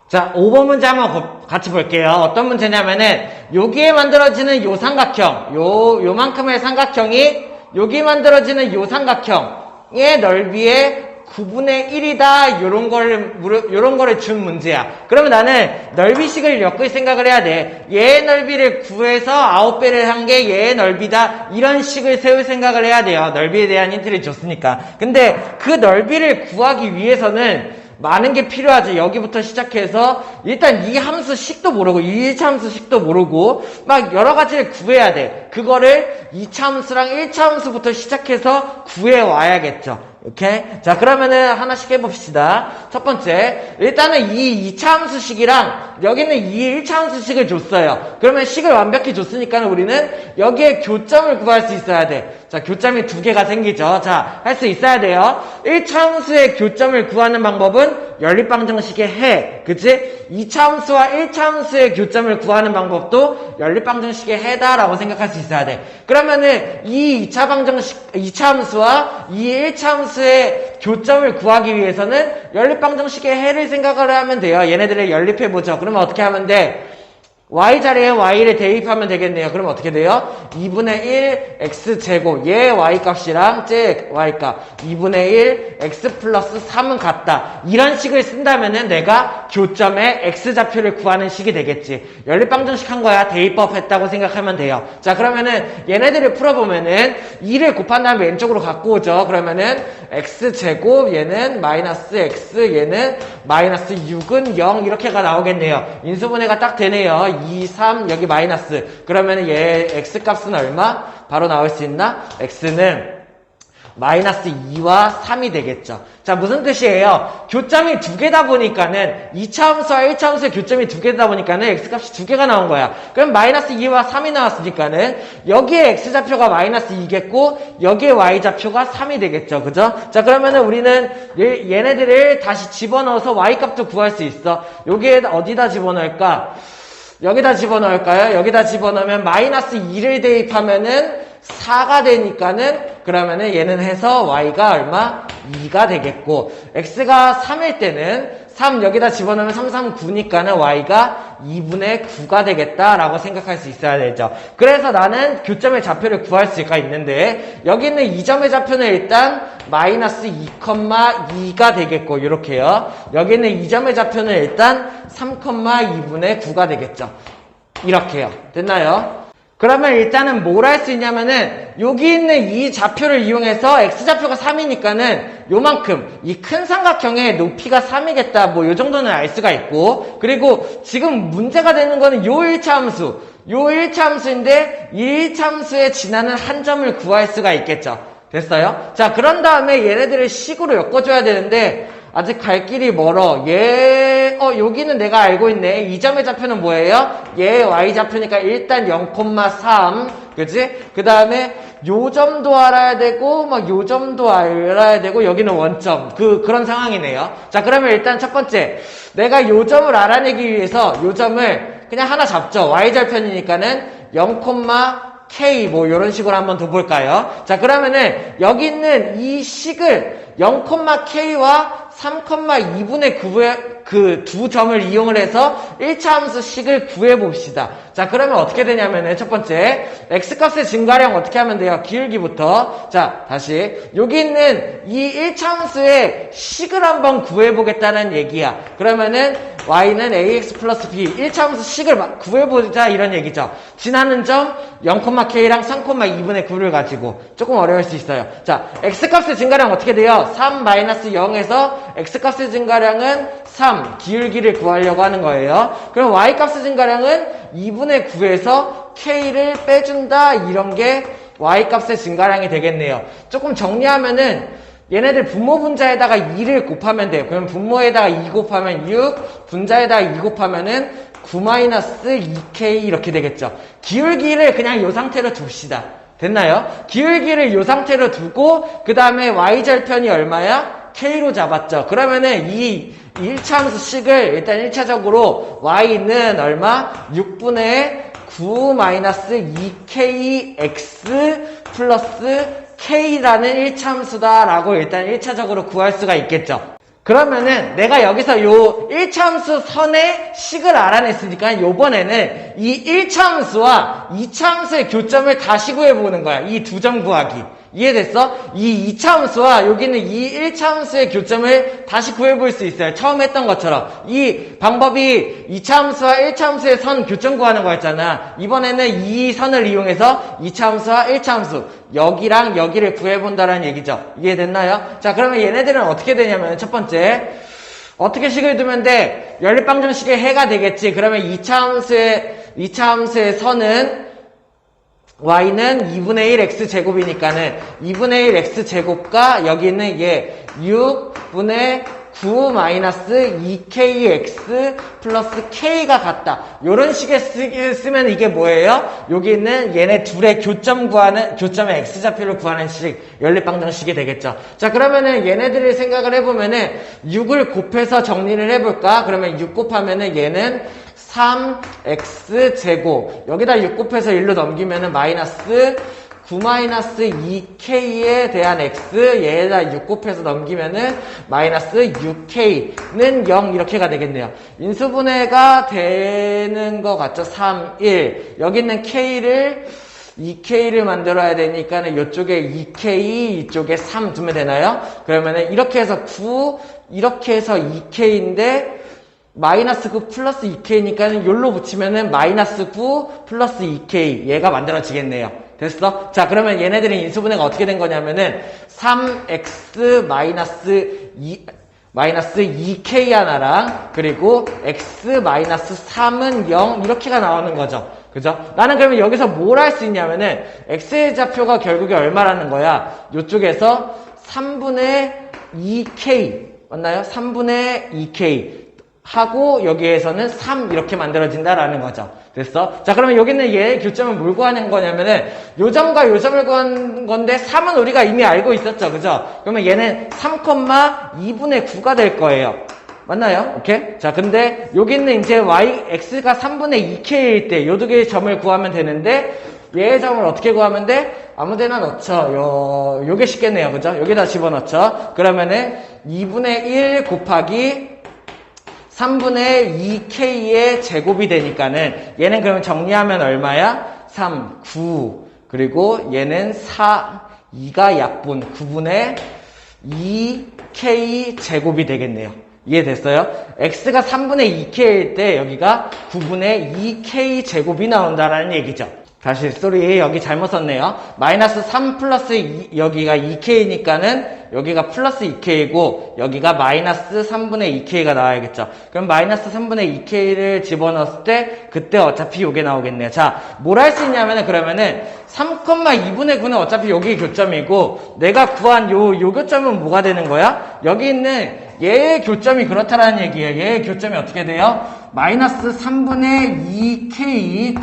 자, 5번 문제 한번 같이 볼게요. 어떤 문제냐면은, 여기에 만들어지는 요 삼각형, 요만큼의 삼각형이, 여기 만들어지는 요 삼각형의 넓이의 9분의 1이다 요런 거를 준 문제야. 그러면 나는 넓이식을 엮을 생각을 해야 돼. 얘의 넓이를 구해서 9배를 한 게 얘의 넓이다, 이런 식을 세울 생각을 해야 돼요. 넓이에 대한 힌트를 줬으니까. 근데 그 넓이를 구하기 위해서는 많은 게 필요하죠. 여기부터 시작해서 일단 이 함수 식도 모르고 이 1차 함수 식도 모르고 막 여러 가지를 구해야 돼. 그거를 2차 함수랑 1차 함수부터 시작해서 구해 와야겠죠. 오케이? 자, 그러면은 하나씩 해봅시다. 첫 번째, 일단은 이 2차 함수식이랑 여기는 이 1차 함수식을 줬어요. 그러면 식을 완벽히 줬으니까 우리는 여기에 교점을 구할 수 있어야 돼. 자, 교점이 2개가 생기죠. 자, 할 수 있어야 돼요. 1차 함수의 교점을 구하는 방법은 연립방정식의 해. 그치? 2차 함수와 1차 함수의 교점을 구하는 방법도 연립방정식의 해다라고 생각할 수 있어야 돼. 그러면은 이 2차 함수와 이 1차 함수의 교점을 구하기 위해서는 연립방정식의 해를 생각을 하면 돼요. 얘네들을 연립해보죠. 그러면 어떻게 하면 돼? y자리에 y를 대입하면 되겠네요. 그럼 어떻게 돼요? 2분의 1 x제곱, 얘 y값이랑 제 y값 2분의 1 x 플러스 3은 같다. 이런 식을 쓴다면은 내가 교점의 x좌표를 구하는 식이 되겠지. 연립방정식 한 거야. 대입법 했다고 생각하면 돼요. 자, 그러면은 얘네들을 풀어보면은 2를 곱한 다음에 왼쪽으로 갖고 오죠. 그러면은 x제곱, 얘는 마이너스 x, 얘는 마이너스 6은 0, 이렇게가 나오겠네요. 인수분해가 딱 되네요. 2, 3, 여기 마이너스. 그러면 얘 x값은 얼마? 바로 나올 수 있나? x는 마이너스 2와 3이 되겠죠. 자, 무슨 뜻이에요? 교점이 2개다 보니까는 2차 함수와 1차 함수의 교점이 2개다 보니까는 x값이 2개가 나온 거야. 그럼 마이너스 2와 3이 나왔으니까는 여기에 x좌표가 마이너스 2겠고 여기에 y좌표가 3이 되겠죠. 그죠? 자, 그러면은 우리는 얘네들을 다시 집어넣어서 y값도 구할 수 있어. 여기에 어디다 집어넣을까? 여기다 집어넣을까요? 여기다 집어넣으면 마이너스 2를 대입하면은 4가 되니까는 그러면은 얘는 해서 y가 얼마? 2가 되겠고 x가 3일 때는 3 여기다 집어넣으면 3, 3, 9니까는 y가 2분의 9가 되겠다라고 생각할 수 있어야 되죠. 그래서 나는 교점의 좌표를 구할 수가 있는데 여기 있는 이 점의 좌표는 일단 마이너스 2,2가 되겠고 이렇게요. 여기 있는 이 점의 좌표는 일단 3,2분의 9가 되겠죠. 이렇게요. 됐나요? 그러면 일단은 뭘 할 수 있냐면은 여기 있는 이 좌표를 이용해서 x좌표가 3이니까는 요만큼 이 큰 삼각형의 높이가 3이겠다 뭐 요 정도는 알 수가 있고, 그리고 지금 문제가 되는 거는 요 1차 함수, 요 1차 함수인데 이 1차 함수에 지나는 한 점을 구할 수가 있겠죠. 됐어요? 자, 그런 다음에 얘네들을 식으로 엮어줘야 되는데 아직 갈 길이 멀어. 여기는 내가 알고 있네. 이 점의 좌표는 뭐예요? 얘 y좌표니까 일단 0,3. 그치? 그 다음에 요 점도 알아야 되고, 막 요 점도 알아야 되고, 여기는 원점. 그런 상황이네요. 자, 그러면 일단 첫 번째. 내가 요 점을 알아내기 위해서 요 점을 그냥 하나 잡죠. y좌표니까는 0,k 뭐 요런 식으로 한번 더 볼까요? 자, 그러면은 여기 있는 이 식을 0,k와 3,2분의 9의 그 두 점을 이용을 해서 1차 함수 식을 구해봅시다. 자, 그러면 어떻게 되냐면은 첫 번째 x값의 증가량 어떻게 하면 돼요? 기울기부터. 자, 다시 여기 있는 이 1차 함수의 식을 한번 구해보겠다는 얘기야. 그러면은 y는 ax 플러스 b 1차 함수 식을 구해보자 이런 얘기죠. 지나는 점 0,k랑 3,2분의 9를 가지고 조금 어려울 수 있어요. 자, x값의 증가량 어떻게 돼요? 3 마이너스 0에서 x값의 증가량은 3, 기울기를 구하려고 하는 거예요. 그럼 y값의 증가량은 2분의 9에서 k를 빼준다, 이런 게 y값의 증가량이 되겠네요. 조금 정리하면은 얘네들 분모 분자에다가 2를 곱하면 돼요. 그럼 분모에다가 2 곱하면 6, 분자에다가 2 곱하면은 9-2k 이렇게 되겠죠. 기울기를 그냥 이 상태로 둡시다. 됐나요? 기울기를 이 상태로 두고 그 다음에 y절편이 얼마야? k로 잡았죠. 그러면은 이 1차 함수 식을 일단 1차적으로 y는 얼마? 6분의 9-2kx 플러스 k라는 1차 함수다라고 일단 1차적으로 구할 수가 있겠죠. 그러면은 내가 여기서 요 1차 함수 선의 식을 알아냈으니까 요번에는 이 1차 함수와 2차 함수의 교점을 다시 구해보는 거야. 이 두 점 구하기. 이해됐어? 이 2차 함수와 여기는 이 1차 함수의 교점을 다시 구해볼 수 있어요. 처음 했던 것처럼. 이 방법이 2차 함수와 1차 함수의 선 교점 구하는 거였잖아. 이번에는 이 선을 이용해서 2차 함수와 1차 함수, 여기랑 여기를 구해본다는 얘기죠. 이해됐나요? 자, 그러면 얘네들은 어떻게 되냐면, 첫 번째, 어떻게 식을 두면 돼? 연립방정식의 해가 되겠지. 그러면 2차 함수의 선은 y는 2분의 1 x제곱이니까는 2분의 1 x제곱과 여기 있는 얘 6분의 9 마이너스 2kx 플러스 k가 같다. 요런 식의 쓰면 이게 뭐예요? 여기 있는 얘네 둘의 교점의 x좌표를 구하는 식, 연립방정식이 되겠죠. 자, 그러면은 얘네들을 생각을 해보면은 6을 곱해서 정리를 해볼까? 그러면 6 곱하면은 얘는 3x제곱, 여기다 6 곱해서 1로 넘기면은 마이너스 9-2k에 대한 x, 얘에다 6 곱해서 넘기면은 마이너스 6k는 0 이렇게가 되겠네요. 인수분해가 되는 것 같죠? 3, 1. 여기 있는 k를 2k를 만들어야 되니까는 이쪽에 2k, 이쪽에 3 두면 되나요? 그러면은 이렇게 해서 9, 이렇게 해서 2k인데 마이너스 9 플러스 2k니까는 요로 붙이면은 마이너스 9 플러스 2k 얘가 만들어지겠네요. 됐어? 자, 그러면 얘네들의 인수분해가 어떻게 된 거냐면은 3x 마이너스 2k 하나랑 그리고 x 마이너스 3은 0 이렇게가 나오는 거죠. 그죠? 나는 그러면 여기서 뭘 할 수 있냐면은 x의 좌표가 결국에 얼마라는 거야? 요쪽에서 3분의 2k 맞나요? 3분의 2k 하고 여기에서는 3 이렇게 만들어진다라는 거죠. 됐어? 자, 그러면 여기는 얘의 교점을 뭘 구하는 거냐면은 요 점과 요 점을 구하는 건데 3은 우리가 이미 알고 있었죠. 그죠? 그러면 얘는 3,2분의 9가 될 거예요. 맞나요? 오케이? 자, 근데 여기는 이제 x가 3분의 2k일 때 요 두 개의 점을 구하면 되는데 얘의 점을 어떻게 구하면 돼? 아무데나 넣죠. 요게 쉽겠네요. 그죠? 여기다 집어넣죠. 그러면은 2분의 1 곱하기 3분의 2k의 제곱이 되니까는 얘는 그러면 정리하면 얼마야? 3, 9 그리고 얘는 4, 2가 약분 9분의 2k 제곱이 되겠네요. 이해됐어요? x가 3분의 2k일 때 여기가 9분의 2k 제곱이 나온다는 얘기죠. 다시 쏘리 여기 잘못 썼네요. 마이너스 3 플러스 2, 여기가 2k니까는 여기가 플러스 2k이고 여기가 마이너스 3분의 2k가 나와야겠죠. 그럼 마이너스 3분의 2k를 집어넣었을 때 그때 어차피 요게 나오겠네요. 자, 뭘 할 수 있냐면은 그러면은 3,2분의 9는 어차피 여기 교점이고 내가 구한 요 교점은 뭐가 되는 거야? 여기 있는 얘의 교점이 그렇다라는 얘기예요. 얘의 교점이 어떻게 돼요? 마이너스 3분의 2k,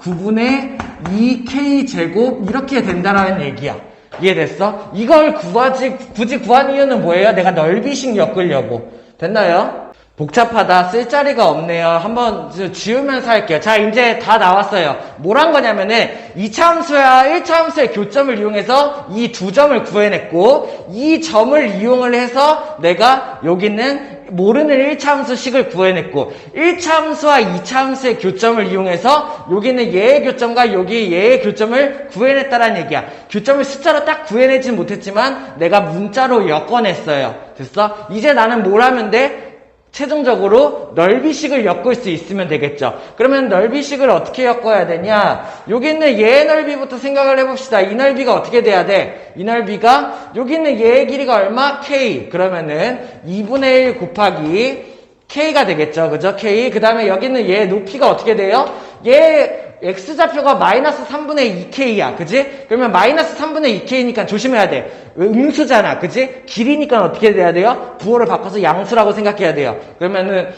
9분의 2k 제곱 이렇게 된다라는 얘기야. 이해됐어? 이걸 굳이 구한 이유는 뭐예요? 내가 넓이식 엮으려고. 됐나요? 복잡하다. 쓸 자리가 없네요. 한번 지우면서 할게요. 자, 이제 다 나왔어요. 뭘 한 거냐면은 2차 함수와 1차 함수의 교점을 이용해서 이 두 점을 구해냈고 이 점을 이용을 해서 내가 여기는 모르는 1차 함수식을 구해냈고 1차 함수와 2차 함수의 교점을 이용해서 여기는 얘의 교점과 여기 얘의 교점을 구해냈다라는 얘기야. 교점을 숫자로 딱 구해내진 못했지만 내가 문자로 엮어냈어요. 됐어? 이제 나는 뭘 하면 돼? 최종적으로 넓이식을 엮을 수 있으면 되겠죠. 그러면 넓이식을 어떻게 엮어야 되냐? 여기 있는 얘의 넓이부터 생각을 해봅시다. 이 넓이가 어떻게 돼야 돼? 이 넓이가 여기 있는 얘의 길이가 얼마? k. 그러면은 2분의 1 곱하기 k가 되겠죠. 그죠? k. 그 다음에 여기 있는 얘의 높이가 어떻게 돼요? 얘 x좌표가 마이너스 3분의 2k야. 그지? 그러면 마이너스 3분의 2k니까 조심해야 돼. 음수잖아. 그지? 길이니까 어떻게 돼야 돼요? 부호를 바꿔서 양수라고 생각해야 돼요. 그러면은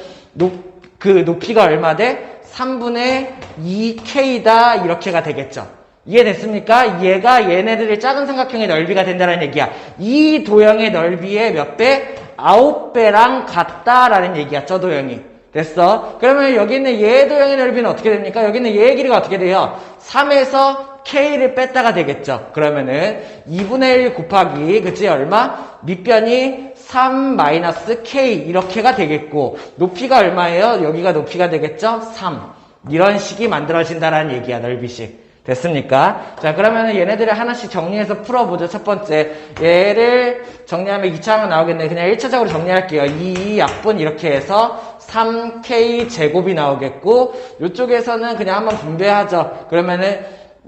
그 높이가 얼마 돼? 3분의 2k다. 이렇게가 되겠죠. 이해됐습니까? 얘가 얘네들의 작은 삼각형의 넓이가 된다는 얘기야. 이 도형의 넓이의 몇 배? 9배랑 같다라는 얘기야. 저 도형이. 됐어? 그러면 여기 있는 얘의 도형의 넓이는 어떻게 됩니까? 여기 있는 얘의 길이가 어떻게 돼요? 3에서 k를 뺐다가 되겠죠. 그러면은 2분의 1 곱하기 그치 얼마? 밑변이 3 마이너스 k 이렇게가 되겠고 높이가 얼마예요? 여기가 높이가 되겠죠? 3 이런 식이 만들어진다라는 얘기야. 넓이식. 됐습니까? 자, 그러면 얘네들을 하나씩 정리해서 풀어보죠. 첫 번째. 얘를 정리하면 2차하면 나오겠네. 그냥 1차적으로 정리할게요. 2 약분 이렇게 해서 3K 제곱이 나오겠고, 이쪽에서는 그냥 한번 분배하죠. 그러면은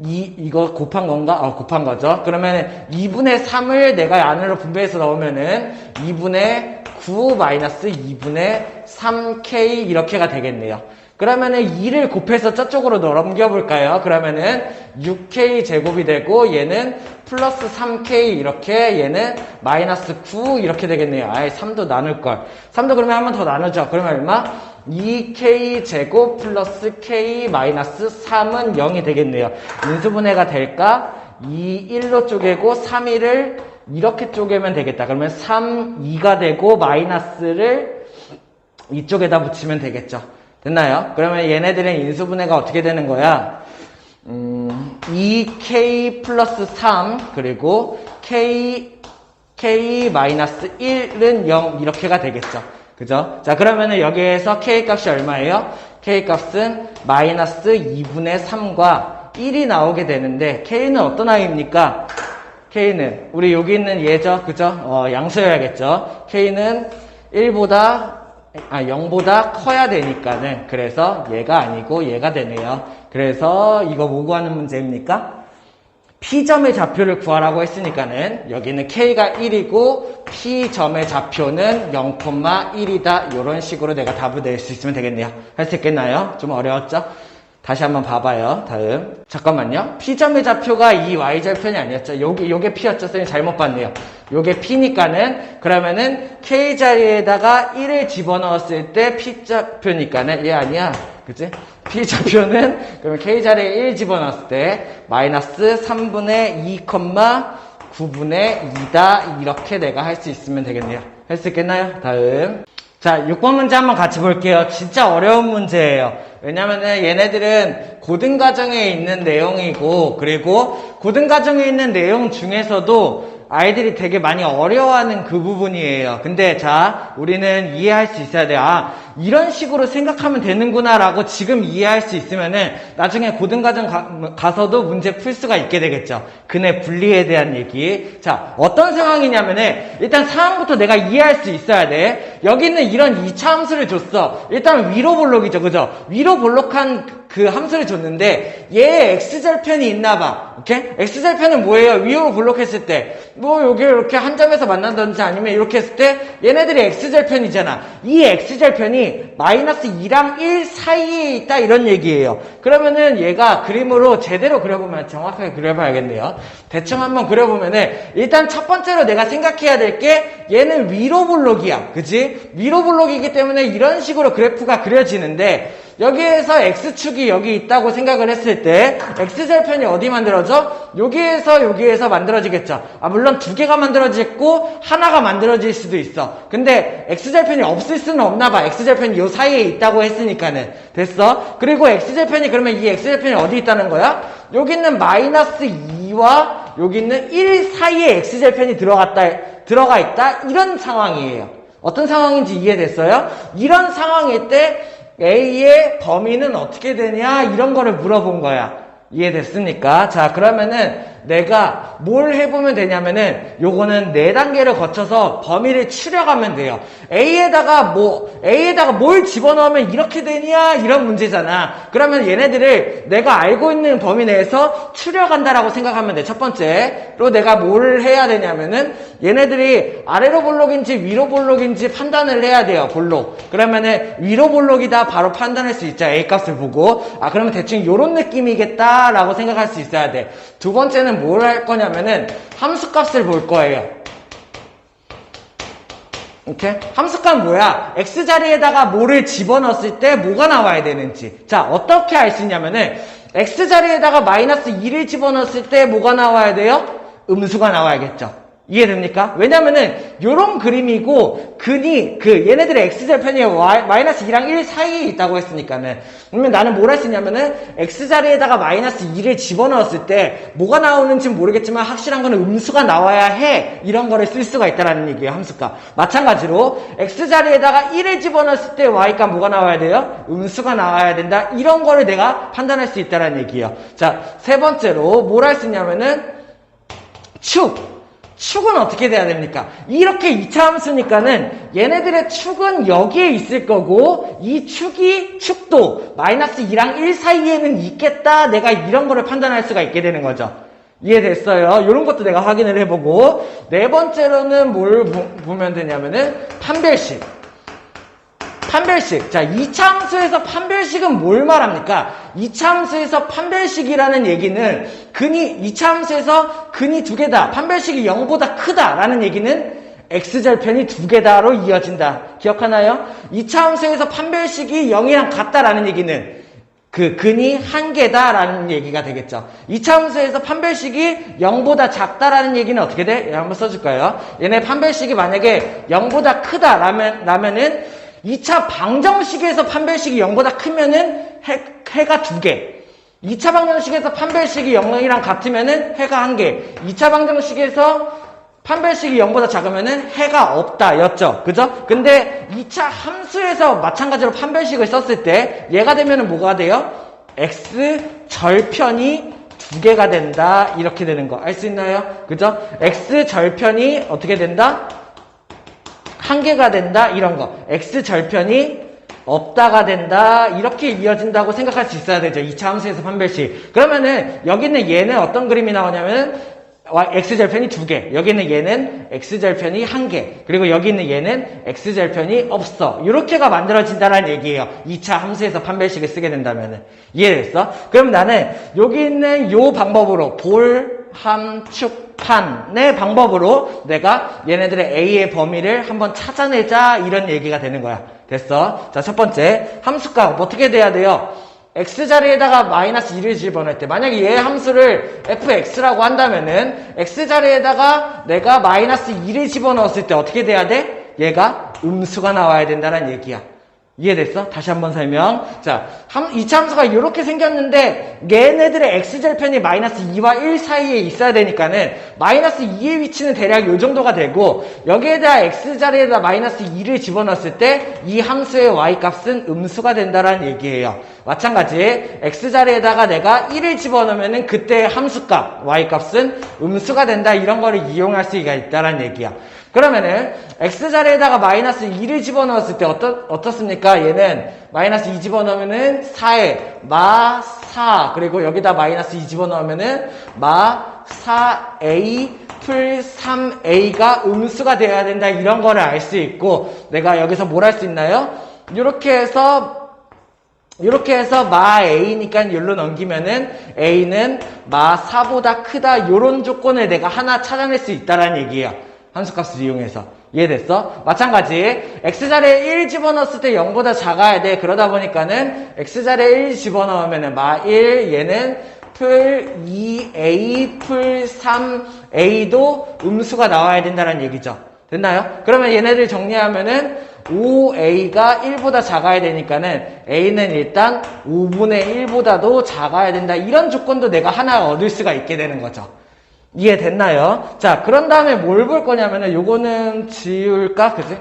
이거 곱한 건가? 곱한 거죠. 그러면은 2분의 3을 내가 안으로 분배해서 넣으면은 2분의 9 마이너스 2분의 3K 이렇게가 되겠네요. 그러면은 2를 곱해서 저쪽으로 넘겨볼까요? 그러면은 6K 제곱이 되고 얘는 플러스 3K 이렇게 얘는 마이너스 9 이렇게 되겠네요. 아예 3도 나눌걸. 3도 그러면 한 번 더 나누죠. 그러면 얼마? 2K 제곱 플러스 K 마이너스 3은 0이 되겠네요. 인수분해가 될까? 2, 1로 쪼개고 3, 1을 이렇게 쪼개면 되겠다. 그러면 3, 2가 되고 마이너스를 이쪽에다 붙이면 되겠죠. 됐나요? 그러면 얘네들의 인수분해가 어떻게 되는 거야? 2K 플러스 3 그리고 K 마이너스 1은 0 이렇게가 되겠죠. 그죠? 자, 그러면은 여기에서 K 값이 얼마예요? K 값은 마이너스 2분의 3과 1이 나오게 되는데 K는 어떤 아이입니까? K는 우리 여기 있는 얘죠. 그죠? 양수여야겠죠. K는 0보다 커야 되니까는 그래서 얘가 아니고 얘가 되네요. 그래서 이거 뭐 구하는 문제입니까? P점의 좌표를 구하라고 했으니까는 여기는 K가 1이고 P점의 좌표는 0,1이다. 이런 식으로 내가 답을 낼 수 있으면 되겠네요. 할 수 있겠나요? 좀 어려웠죠? 다시 한번 봐봐요. 다음. 잠깐만요. P점의 좌표가 이 Y절편이 아니었죠. 요게 P였죠. 선생님 잘못 봤네요. 요게 P니까는, 그러면은 K 자리에다가 1을 집어넣었을 때 P좌표니까는, 얘 아니야. 그치? P좌표는, 그러면 K 자리에 1 집어넣었을 때, 마이너스 3분의 2, 9분의 2다. 이렇게 내가 할 수 있으면 되겠네요. 할 수 있겠나요? 다음. 자, 6번 문제 한번 같이 볼게요. 진짜 어려운 문제예요. 왜냐면은 얘네들은 고등과정에 있는 내용이고, 그리고 고등과정에 있는 내용 중에서도 아이들이 되게 많이 어려워하는 그 부분이에요. 근데 자, 우리는 이해할 수 있어야 돼요. 아, 이런 식으로 생각하면 되는구나 라고 지금 이해할 수 있으면은 나중에 고등과정 가서도 문제 풀 수가 있게 되겠죠. 근의 분리에 대한 얘기. 자, 어떤 상황이냐면은 일단 상황부터 내가 이해할 수 있어야 돼. 여기는 이런 2차 함수를 줬어. 일단 위로 볼록이죠. 그죠? 위로 볼록한 그 함수를 줬는데 얘의 x절편이 있나봐. 오케이? x절편은 뭐예요? 위로 볼록했을 때 뭐 여기 이렇게 한 점에서 만난다든지 아니면 이렇게 했을 때 얘네들이 x절편이잖아. 이 x절편이 마이너스 2랑 1 사이에 있다 이런 얘기예요. 그러면은 얘가 그림으로 제대로 그려보면 정확하게 그려봐야겠네요. 대충 한번 그려보면은 일단 첫 번째로 내가 생각해야 될 게 얘는 위로 볼록이야. 그치? 위로 볼록이기 때문에 이런 식으로 그래프가 그려지는데 여기에서 X축이 여기 있다고 생각을 했을 때 X절편이 어디 만들어져? 여기에서 만들어지겠죠. 아, 물론 두 개가 만들어지고 하나가 만들어질 수도 있어. 근데 X절편이 없을 수는 없나 봐. X절편이 요 사이에 있다고 했으니까는. 됐어? 그리고 X절편이 그러면 이 X절편이 어디 있다는 거야? 여기 있는 마이너스 2와 여기 있는 1 사이에 X절편이 들어가 있다. 이런 상황이에요. 어떤 상황인지 이해됐어요? 이런 상황일 때 A의 범위는 어떻게 되냐 이런 거를 물어본 거야. 이해됐습니까? 자, 그러면은 내가 뭘 해보면 되냐면은 요거는 4단계를 거쳐서 범위를 추려가면 돼요. A에다가 뭘 집어넣으면 이렇게 되냐 이런 문제잖아. 그러면 얘네들을 내가 알고 있는 범위 내에서 추려간다라고 생각하면 돼. 첫 번째로 내가 뭘 해야 되냐면은 얘네들이 아래로 볼록인지 위로 볼록인지 판단을 해야 돼요. 볼록. 그러면은 위로 볼록이다 바로 판단할 수 있죠. A 값을 보고. 아, 그러면 대충 요런 느낌이겠다라고 생각할 수 있어야 돼. 두 번째는 뭘 할 거냐면은 함수값을 볼 거예요. 오케이? 함수값은 뭐야? X자리에다가 뭐를 집어넣었을 때 뭐가 나와야 되는지. 자, 어떻게 알 수 있냐면은 X자리에다가 마이너스 2를 집어넣었을 때 뭐가 나와야 돼요? 음수가 나와야겠죠. 이해됩니까? 왜냐면은 요런 그림이고 근이 얘네들의 x절편이 마이너스 2랑 1 사이에 있다고 했으니까는 그러면 나는 뭘 할 수 있냐면은 x자리에다가 마이너스 2를 집어넣었을 때 뭐가 나오는지 모르겠지만 확실한 거는 음수가 나와야 해 이런 거를 쓸 수가 있다라는 얘기예요. 함수값. 마찬가지로 x자리에다가 1을 집어넣었을 때 y값 뭐가 나와야 돼요? 음수가 나와야 된다. 이런 거를 내가 판단할 수 있다라는 얘기예요. 자, 세 번째로 뭘 할 수 있냐면은 축은 어떻게 돼야 됩니까? 이렇게 2차 함수니까는 얘네들의 축은 여기에 있을 거고 이 축도 마이너스 2랑 1 사이에는 있겠다. 내가 이런 거를 판단할 수가 있게 되는 거죠. 이해됐어요? 이런 것도 내가 확인을 해보고 네 번째로는 뭘 보면 되냐면은 판별식. 자, 2차 함수에서 판별식은 뭘 말합니까? 2차 함수에서 판별식이라는 얘기는 2차 함수에서 근이 두 개다. 판별식이 0보다 크다라는 얘기는 x절편이 두 개다로 이어진다. 기억하나요? 2차 함수에서 판별식이 0이랑 같다라는 얘기는 근이 한 개다라는 얘기가 되겠죠. 2차 함수에서 판별식이 0보다 작다라는 얘기는 어떻게 돼? 한번 써줄까요? 얘네 판별식이 만약에 0보다 크다라면은 2차 방정식에서 판별식이 0보다 크면은 해가 두 개. 2차 방정식에서 판별식이 0이랑 같으면은 해가 한 개. 2차 방정식에서 판별식이 0보다 작으면은 해가 없다 였죠. 그죠? 근데 2차 함수에서 마찬가지로 판별식을 썼을 때 얘가 되면은 뭐가 돼요? x 절편이 두 개가 된다. 이렇게 되는 거. 알 수 있나요? 그죠? x 절편이 어떻게 된다? 한 개가 된다. 이런 거. x절편이 없다가 된다. 이렇게 이어진다고 생각할 수 있어야 되죠. 2차 함수에서 판별식. 그러면은 여기 있는 얘는 어떤 그림이 나오냐면은 x절편이 두 개. 여기 있는 얘는 x절편이 한 개. 그리고 여기 있는 얘는 x절편이 없어. 이렇게가 만들어진다는 얘기예요. 2차 함수에서 판별식을 쓰게 된다면은. 이해됐어? 그럼 나는 여기 있는 요 방법으로 함축판의 방법으로 내가 얘네들의 A의 범위를 한번 찾아내자 이런 얘기가 되는 거야. 됐어? 자, 첫 번째 함수값 어떻게 돼야 돼요? x자리에다가 마이너스 2를 집어넣을 때 만약에 얘 함수를 fx라고 한다면은 x자리에다가 내가 마이너스 2를 집어넣었을 때 어떻게 돼야 돼? 얘가 음수가 나와야 된다는 얘기야. 이해됐어? 다시 한번 설명. 자, 2차 함수가 이렇게 생겼는데 얘네들의 x절편이 마이너스 2와 1 사이에 있어야 되니까는 마이너스 2의 위치는 대략 이 정도가 되고 여기에다 x자리에다 마이너스 2를 집어넣었을 때 이 함수의 y값은 음수가 된다는 얘기예요. 마찬가지 x자리에다가 내가 1을 집어넣으면은 그때 함수값 y값은 음수가 된다. 이런 거를 이용할 수가 있다는 얘기야. 그러면은 x자리에다가 마이너스 2를 집어넣었을 때 어떻습니까? 얘는 마이너스 2 집어넣으면은 4에 마 4 그리고 여기다 마이너스 2 집어넣으면은 마 4a 풀 3a가 음수가 돼야 된다. 이런 거를 알 수 있고 내가 여기서 뭘 할 수 있나요? 이렇게 해서 마 a니까 여기로 넘기면은 a는 마 4보다 크다. 요런 조건을 내가 하나 찾아낼 수 있다는 얘기예요. 함수값을 이용해서. 이해됐어? 마찬가지 x자리에 1 집어넣었을 때 0보다 작아야 돼. 그러다 보니까는 x자리에 1 집어넣으면은 마 1 얘는 풀 2a 풀 3a도 음수가 나와야 된다는 얘기죠. 됐나요? 그러면 얘네들 정리하면은 5a가 1보다 작아야 되니까는 a는 일단 5분의 1보다도 작아야 된다. 이런 조건도 내가 하나 얻을 수가 있게 되는 거죠. 이해됐나요? 자, 그런 다음에 뭘 볼 거냐면은 요거는 지울까? 그지?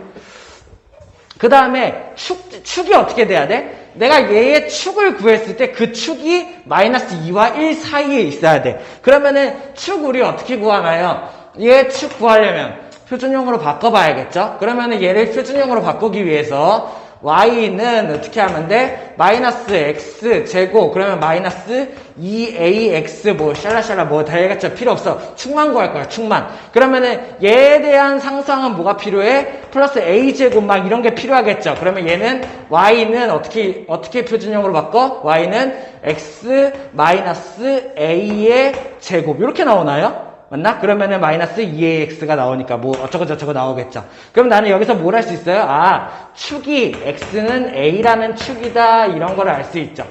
그 다음에 축이 어떻게 돼야 돼? 내가 얘의 축을 구했을 때 그 축이 마이너스 2와 1 사이에 있어야 돼. 그러면은 축 우리 어떻게 구하나요? 얘 축 구하려면 표준형으로 바꿔봐야겠죠? 그러면은 얘를 표준형으로 바꾸기 위해서 y는 어떻게 하면 돼? 마이너스 x 제곱 그러면 마이너스 2ax 뭐 샬라샬라 뭐 다 해봤자 필요 없어. 축만 구할 거야. 축만. 그러면은 얘에 대한 상수항은 뭐가 필요해? 플러스 a 제곱 막 이런 게 필요하겠죠. 그러면 얘는 y는 어떻게 표준형으로 바꿔? y는 x 마이너스 a의 제곱 이렇게 나오나요? 맞나? 그러면은 마이너스 2ax가 나오니까 뭐 어쩌고저쩌고 나오겠죠. 그럼 나는 여기서 뭘 할 수 있어요? 아, 축이 x는 a라는 축이다 이런 걸 알 수 있죠.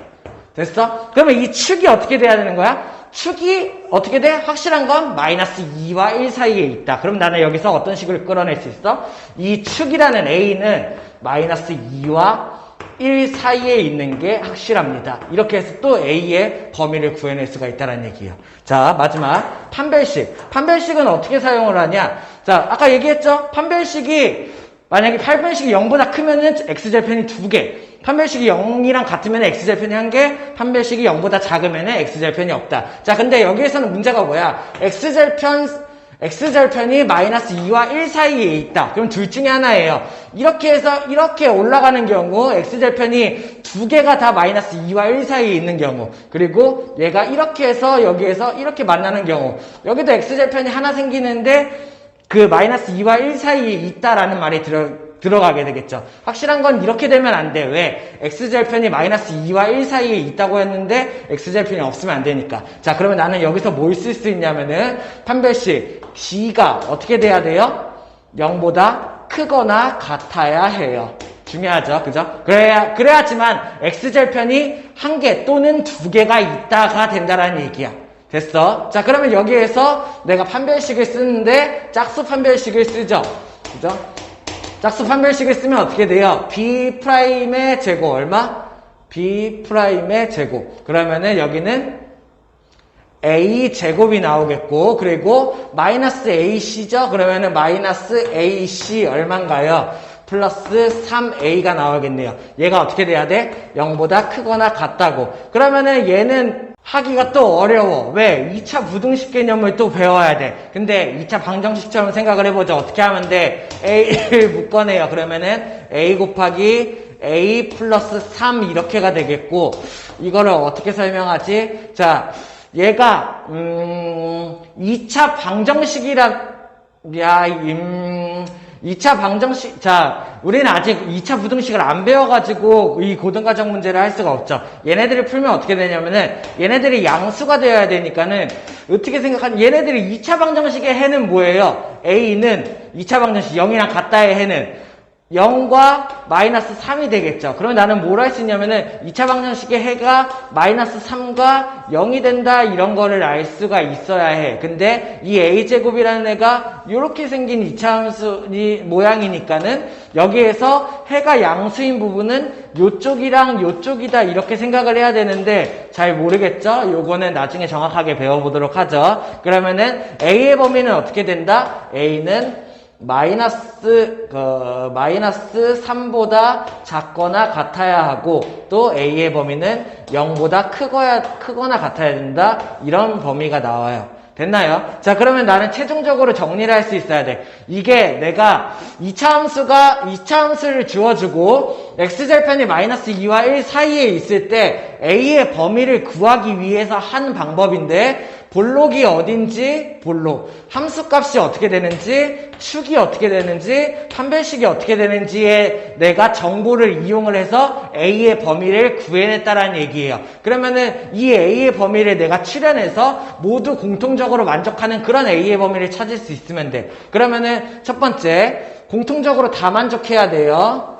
됐어? 그러면 이 축이 어떻게 돼야 되는 거야? 축이 어떻게 돼? 확실한 건 마이너스 2와 1 사이에 있다. 그럼 나는 여기서 어떤 식을 끌어낼 수 있어? 이 축이라는 A는 마이너스 2와 1 사이에 있는 게 확실합니다. 이렇게 해서 또 A의 범위를 구해낼 수가 있다는 얘기예요. 자, 마지막 판별식. 판별식은 어떻게 사용을 하냐? 자, 아까 얘기했죠? 판별식이 만약에 판별식이 0보다 크면은 X절편이 2개. 판별식이 0이랑 같으면 X절편이 1개, 판별식이 0보다 작으면 X절편이 없다. 자, 근데 여기에서는 문제가 뭐야? X절편이 마이너스 2와 1 사이에 있다. 그럼 둘 중에 하나예요. 이렇게 해서 이렇게 올라가는 경우 X절편이 2개가 다 마이너스 2와 1 사이에 있는 경우, 그리고 얘가 이렇게 해서 여기에서 이렇게 만나는 경우, 여기도 X절편이 하나 생기는데 그 마이너스 2와 1 사이에 있다라는 말이 들어가게 되겠죠. 확실한 건 이렇게 되면 안 돼. 왜? X절편이 마이너스 2와 1 사이에 있다고 했는데 X절편이 없으면 안 되니까. 자, 그러면 나는 여기서 뭘 쓸 수 있냐면은 판별식 C가 어떻게 돼야 돼요? 0보다 크거나 같아야 해요. 중요하죠. 그죠? 그래야지만 X절편이 1개 또는 2개가 있다가 된다라는 얘기야. 됐어? 자, 그러면 여기에서 내가 판별식을 쓰는데 짝수 판별식을 쓰죠. 그죠? 짝수 판별식을 쓰면 어떻게 돼요? B'의 제곱 얼마? B'의 제곱. 그러면은 여기는 A 제곱이 나오겠고, 그리고 마이너스 AC죠? 그러면은 마이너스 AC 얼만가요? 플러스 3A가 나오겠네요. 얘가 어떻게 돼야 돼? 0보다 크거나 같다고. 그러면은 얘는 하기가 또 어려워. 왜? 2차 부등식 개념을 또 배워야 돼. 근데 2차 방정식처럼 생각을 해보자. 어떻게 하면 돼? A를 묶어내요. 그러면은 A 곱하기 A 플러스 3 이렇게가 되겠고, 이거를 어떻게 설명하지? 자, 얘가 2차 방정식이라 2차 방정식, 자, 우리는 아직 2차 부등식을 안 배워가지고 이 고등과정 문제를 할 수가 없죠. 얘네들을 풀면 어떻게 되냐면은, 얘네들이 양수가 되어야 되니까는, 어떻게 생각하면, 얘네들이 2차 방정식의 해는 뭐예요? A는 2차 방정식 0이랑 같다의 해는 0과 마이너스 3이 되겠죠. 그러면 나는 뭘 할 수 있냐면은 2차 방정식의 해가 마이너스 3과 0이 된다 이런 거를 알 수가 있어야 해. 근데 이 a제곱이라는 애가 이렇게 생긴 2차 함수 모양이니까는 여기에서 해가 양수인 부분은 요쪽이랑 요쪽이다 이렇게 생각을 해야 되는데 잘 모르겠죠? 요거는 나중에 정확하게 배워보도록 하죠. 그러면은 a의 범위는 어떻게 된다? a는 마이너스 3보다 작거나 같아야 하고, 또 A의 범위는 0보다 크거나 같아야 된다. 이런 범위가 나와요. 됐나요? 자, 그러면 나는 최종적으로 정리를 할 수 있어야 돼. 이게 내가 2차 함수를 주어주고, X절편이 마이너스 2와 1 사이에 있을 때 A의 범위를 구하기 위해서 한 방법인데, 볼록이 어딘지, 볼록. 함수값이 어떻게 되는지, 축이 어떻게 되는지, 판별식이 어떻게 되는지에 내가 정보를 이용을 해서 A의 범위를 구해냈다라는 얘기예요. 그러면은 이 A의 범위를 내가 추려내서 모두 공통적으로 만족하는 그런 A의 범위를 찾을 수 있으면 돼. 그러면은 첫 번째, 공통적으로 다 만족해야 돼요.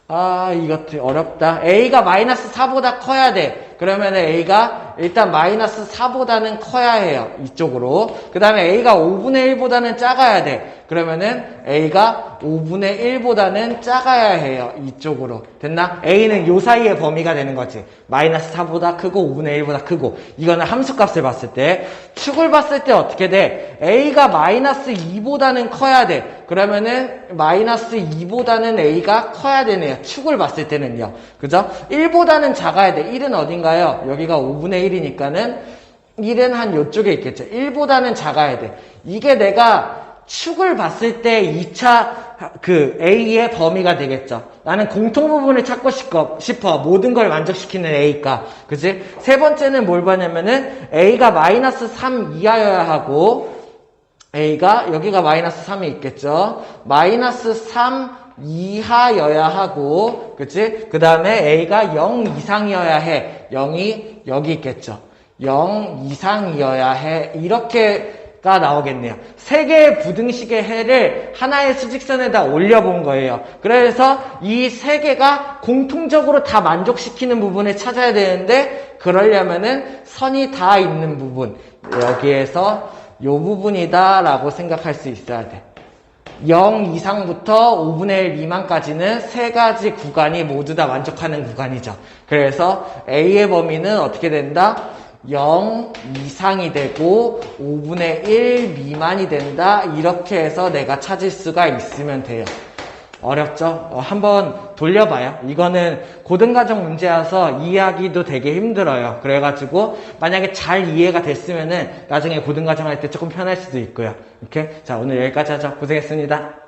이것도 어렵다. A가 마이너스 4보다 커야 돼. 그러면 A가 일단 마이너스 4보다는 커야 해요. 이쪽으로. 그 다음에 A가 5분의 1보다는 작아야 돼. 그러면은 A가 5분의 1보다는 작아야 해요. 이쪽으로. 됐나? A는 요 사이의 범위가 되는 거지. 마이너스 4보다 크고 5분의 1보다 크고. 이거는 함수값을 봤을 때. 축을 봤을 때 어떻게 돼? A가 마이너스 2보다는 커야 돼. 그러면은 마이너스 2보다는 A가 커야 되네요. 축을 봤을 때는요. 그죠? 1보다는 작아야 돼. 1은 어딘가요? 여기가 5분의 1이니까는 1은 한 요쪽에 있겠죠. 1보다는 작아야 돼. 이게 내가 축을 봤을 때 2차 A의 범위가 되겠죠. 나는 공통 부분을 찾고 싶어. 모든 걸 만족시키는 A가. 그치? 세 번째는 뭘 봐냐면은 A가 마이너스 3 이하여야 하고, A가 여기가 마이너스 3이 있겠죠. 마이너스 3 이하여야 하고, 그치? 그 다음에 A가 0 이상이어야 해. 0이 여기 있겠죠. 0 이상이어야 해. 이렇게 가 나오겠네요. 3개의 부등식의 해를 하나의 수직선에다 올려본 거예요. 그래서 이 3개가 공통적으로 다 만족시키는 부분을 찾아야 되는데, 그러려면은 선이 다 있는 부분, 여기에서 요 부분이다 라고 생각할 수 있어야 돼. 0 이상부터 5분의 1 미만까지는 3가지 구간이 모두 다 만족하는 구간이죠. 그래서 A의 범위는 어떻게 된다? 0 이상이 되고 5분의 1 미만이 된다. 이렇게 해서 내가 찾을 수가 있으면 돼요. 어렵죠? 한번 돌려봐요. 이거는 고등과정 문제라서 이해하기도 되게 힘들어요. 그래가지고 만약에 잘 이해가 됐으면은 나중에 고등과정 할 때 조금 편할 수도 있고요. 이렇게 자, 오늘 여기까지 하죠. 고생했습니다.